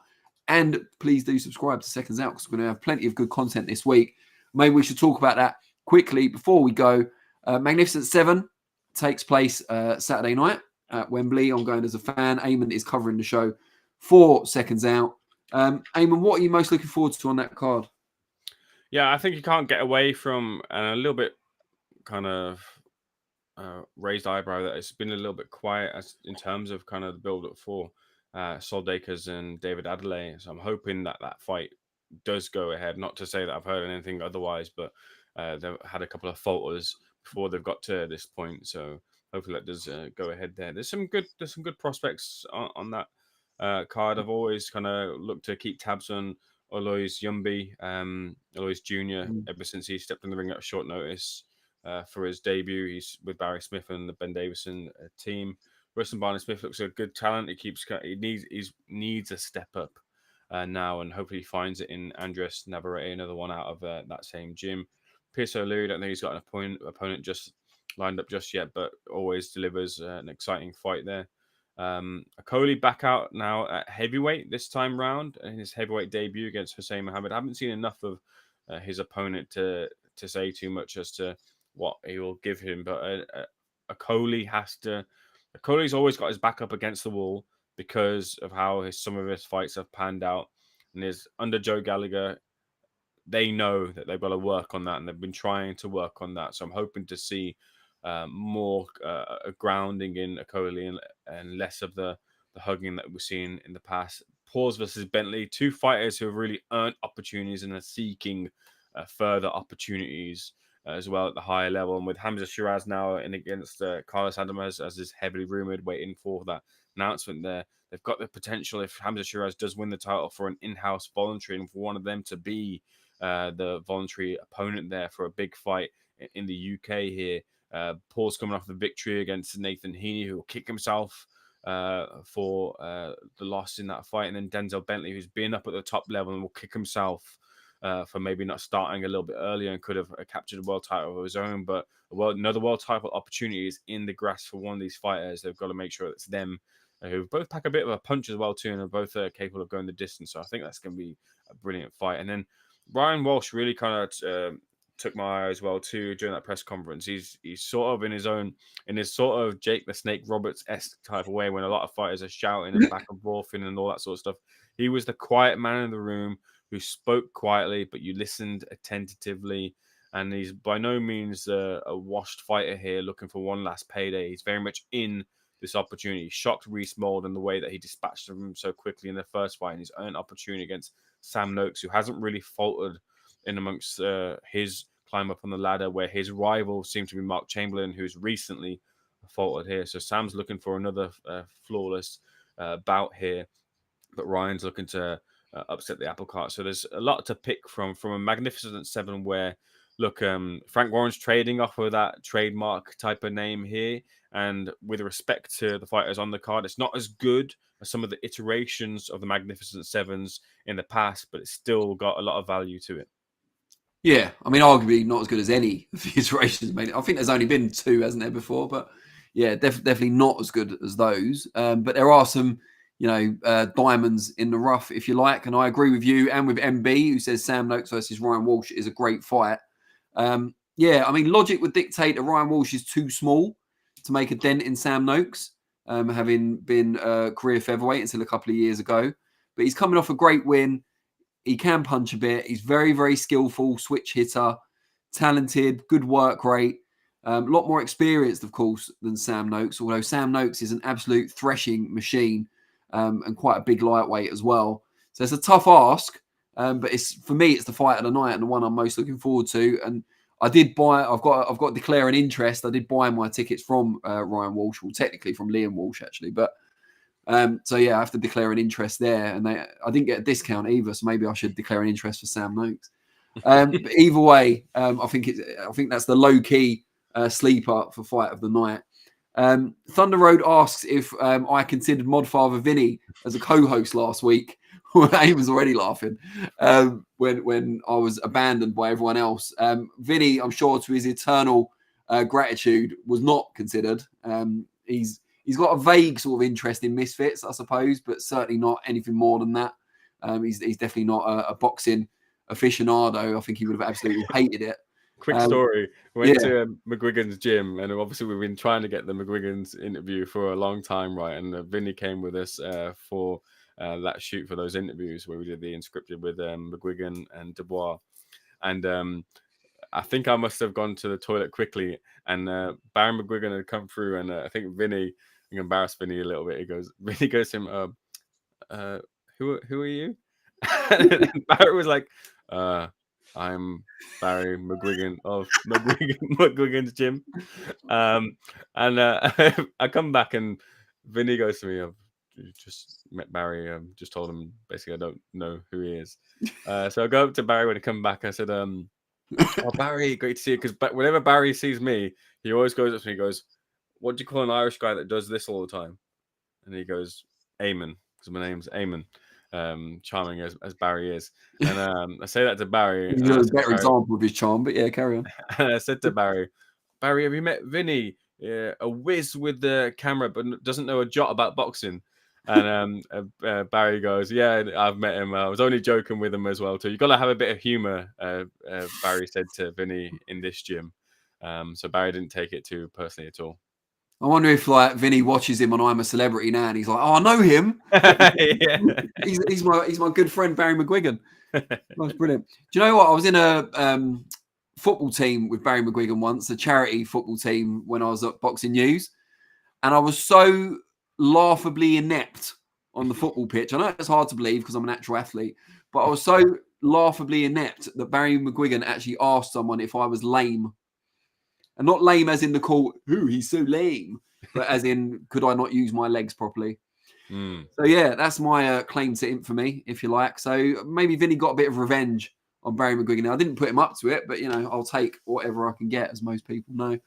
And please do subscribe to Seconds Out because we're going to have plenty of good content this week. Maybe we should talk about that quickly before we go. Magnificent 7 takes place Saturday night at Wembley. I'm going as a fan. Ayman is covering the show for Seconds Out. Ayman, what are you most looking forward to on that card? Yeah, I think you can't get away from a little bit kind of raised eyebrow that it's been a little bit quiet in terms of kind of the build-up for Soldakers and David Adelaide. So I'm hoping that fight does go ahead. Not to say that I've heard anything otherwise, but they've had a couple of falters before they've got to this point. So hopefully that does go ahead there. There's some good prospects on that card. I've always kind of looked to keep tabs on Alois Yumbi, Alois Jr. Ever since he stepped in the ring at short notice for his debut. He's with Barry Smith and the Ben Davison team. Rustin Barney Smith looks a good talent. He needs a step up now, and hopefully he finds it in Andres Navarrete, another one out of that same gym. Pierce O'Leary, I don't think he's got an opponent just lined up just yet, but always delivers an exciting fight there. Akoli back out now at heavyweight this time round in his heavyweight debut against Hussein Mohammed. I haven't seen enough of his opponent to say too much as to what he will give him, but Akoli's always got his back up against the wall because of how some of his fights have panned out, and under Joe Gallagher, they know that they've got to work on that, and they've been trying to work on that. So I'm hoping to see more grounding in Akoli and less of the hugging that we've seen in the past. Paws versus Bentley, 2 fighters who have really earned opportunities and are seeking further opportunities as well at the higher level. And with Hamza Shiraz now in against Carlos Adames, as is heavily rumored, waiting for that announcement there, they've got the potential, if Hamza Shiraz does win the title, for an in-house voluntary, and for one of them to be the voluntary opponent there for a big fight in the UK here. Paul's coming off the victory against Nathan Heaney, who will kick himself for the loss in that fight. And then Denzel Bentley, who's been up at the top level and will kick himself for maybe not starting a little bit earlier and could have captured a world title of his own. But another world title opportunity is in the grass for one of these fighters. They've got to make sure it's them who both pack a bit of a punch as well too, and are both capable of going the distance. So I think that's going to be a brilliant fight. And then Ryan Walsh really kind of took my eye as well too during that press conference. He's sort of in his sort of Jake the Snake Roberts-esque type of way when a lot of fighters are shouting and back and forth and all that sort of stuff. He was the quiet man in the room who spoke quietly, but you listened attentively. And he's by no means a washed fighter here looking for one last payday. He's very much in this opportunity. Shocked Reece Mould in the way that he dispatched him so quickly in the first fight, and his own opportunity against Sam Noakes, who hasn't really faltered in amongst his climb up on the ladder, where his rival seemed to be Mark Chamberlain, who's recently faltered here. So Sam's looking for another flawless bout here, but Ryan's looking to upset the apple cart. So there's a lot to pick from a Magnificent Seven where, look, Frank Warren's trading off of that trademark type of name here. And with respect to the fighters on the card, it's not as good as some of the iterations of the Magnificent Sevens in the past, but it's still got a lot of value to it. Yeah, I mean, arguably not as good as any of the iterations made. I think there's only been 2, hasn't there, before? But yeah, definitely not as good as those. But there are some, diamonds in the rough, if you like. And I agree with you and with MB, who says Sam Noakes versus Ryan Walsh is a great fight. Yeah, I mean, logic would dictate that Ryan Walsh is too small to make a dent in Sam Noakes, having been a career featherweight until a couple of years ago. But he's coming off a great win. He can punch a bit. He's very, very skillful, switch hitter, talented, good work rate. A lot more experienced, of course, than Sam Noakes, although Sam Noakes is an absolute threshing machine and quite a big lightweight as well. So it's a tough ask, but for me, it's the fight of the night and the one I'm most looking forward to. And I did buy. I've got to declare an interest. I did buy my tickets from Ryan Walsh, well, technically from Liam Walsh actually, but. So yeah, I have to declare an interest there, and I didn't get a discount either, so maybe I should declare an interest for Sam Noakes. But either way, I think that's the low key sleeper for fight of the night. Thunder Road asks if I considered Modfather Vinny as a co-host last week. He was already laughing when I was abandoned by everyone else. Vinny, I'm sure to his eternal gratitude, was not considered. He's got a vague sort of interest in Misfits, I suppose, but certainly not anything more than that. He's definitely not a boxing aficionado. I think he would have absolutely hated it. Quick story. We went to McGuigan's gym, and obviously we've been trying to get the McGuigan's interview for a long time, right? And Vinny came with us for that shoot for those interviews where we did the Inscripted with McGuigan and Dubois. And I think I must have gone to the toilet quickly, and Barry McGuigan had come through, and I think Vinny, I embarrassed Vinny a little bit. Vinny goes to him, who are you? And Barry was like, I'm Barry McGuigan of McGuigan's gym. And I come back, and Vinny goes to me, I've just met Barry. Just told him basically I don't know who he is. So I go up to Barry when I come back. I said, oh, Barry, great to see you. Because whenever Barry sees me, he always goes up to me and goes, what do you call an Irish guy that does this all the time? And he goes, Ayman, because my name's Ayman. Charming as Barry is. And I say that to Barry. He's a better example of his charm, but yeah, carry on. And I said to Barry, have you met Vinny? A whiz with the camera, but doesn't know a jot about boxing. And Barry goes, yeah, I've met him. I was only joking with him as well, too. You've got to have a bit of humor, Barry said to Vinny in this gym. So Barry didn't take it too personally at all. I wonder if Vinny watches him on I'm a Celebrity now, and he's like, "Oh, I know him. he's my good friend Barry McGuigan." That's brilliant. Do you know what? I was in a football team with Barry McGuigan once, a charity football team when I was at Boxing News, and I was so laughably inept on the football pitch. I know it's hard to believe because I'm a natural athlete, but I was so laughably inept that Barry McGuigan actually asked someone if I was lame. And not lame as in the call, ooh, he's so lame, but as in, could I not use my legs properly? So, yeah, that's my claim to infamy, if you like. So maybe Vinny got a bit of revenge on Barry McGuigan. Now, I didn't put him up to it, but, I'll take whatever I can get, as most people know.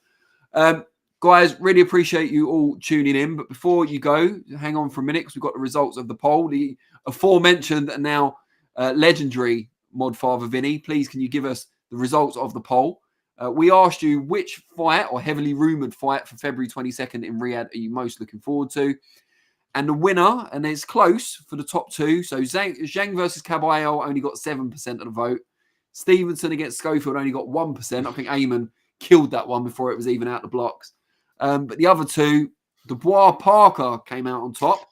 Guys, really appreciate you all tuning in. But before you go, hang on for a minute, because we've got the results of the poll. The aforementioned and now legendary Modfather Vinny, please, can you give us the results of the poll? We asked you which fight or heavily rumoured fight for February 22nd in Riyadh are you most looking forward to? And the winner, and it's close for the top two. So Zhang versus Caballero only got 7% of the vote. Stevenson against Schofield only got 1%. I think Ayman killed that one before it was even out the blocks. But the other two, Dubois Parker came out on top.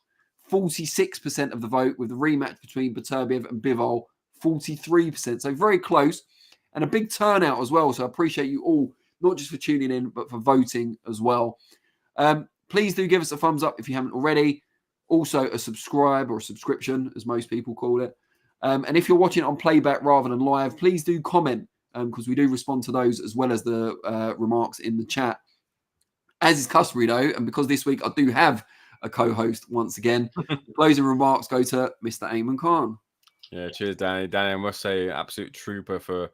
46% of the vote, with the rematch between Beterbiev and Bivol, 43%. So very close. And a big turnout as well. So I appreciate you all, not just for tuning in, but for voting as well. please do give us a thumbs up if you haven't already. Also, a subscribe or a subscription, as most people call it. And if you're watching it on playback rather than live, please do comment, because we do respond to those as well as the remarks in the chat. As is customary, though, and because this week I do have a co-host once again, closing remarks go to Mr. Ayman Khan. Yeah, cheers, Danny. Danny, I must say, absolute trooper for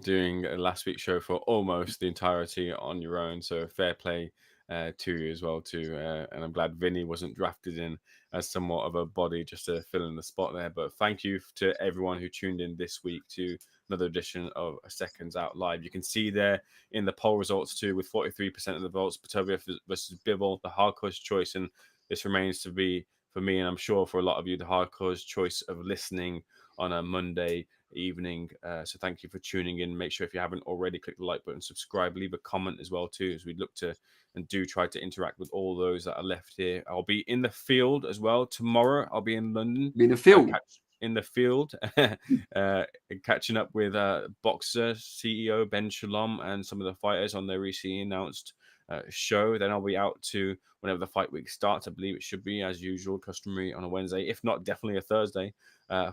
doing last week's show for almost the entirety on your own. So fair play to you as well, too. And I'm glad Vinny wasn't drafted in as somewhat of a body just to fill in the spot there. But thank you to everyone who tuned in this week to another edition of Seconds Out Live. You can see there in the poll results, too, with 43% of the votes, Beterbiev versus Bivol, the hardcore choice. And this remains to be, for me, and I'm sure for a lot of you, the hardcore choice of listening on a Monday evening. So thank you for tuning in. Make sure if you haven't already, click the like button, subscribe, leave a comment as well too, as we look to and do try to interact with all those that are left here. I'll be in the field as well tomorrow. I'll be in London. Be in the field. In the field, catching up with Boxer CEO Ben Shalom and some of the fighters on their recently announced show. Then I'll be out to whenever the fight week starts. I believe it should be, as usual, customary on a Wednesday, if not definitely a Thursday,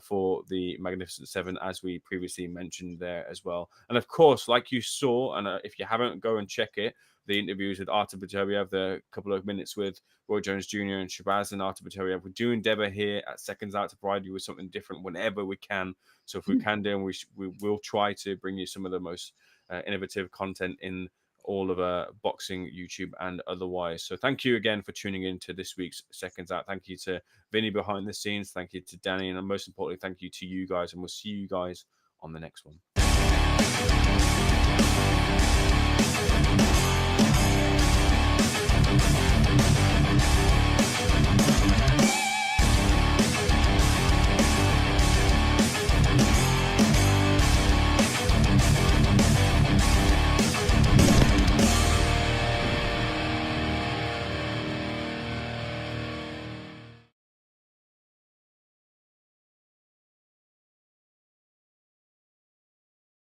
for the Magnificent Seven, as we previously mentioned there as well. And of course, like you saw, and if you haven't, go and check it, the interviews with Artur Beterbiev, the couple of minutes with Roy Jones Jr. and Shabazz and Artur Beterbiev. We do endeavor here at Seconds Out to provide you with something different whenever we can. So if we can do, and we will try to bring you some of the most innovative content in all of boxing, YouTube, and otherwise. So thank you again for tuning in to this week's Seconds Out. Thank you to Vinny behind the scenes. Thank you to Danny. And most importantly, thank you to you guys. And we'll see you guys on the next one.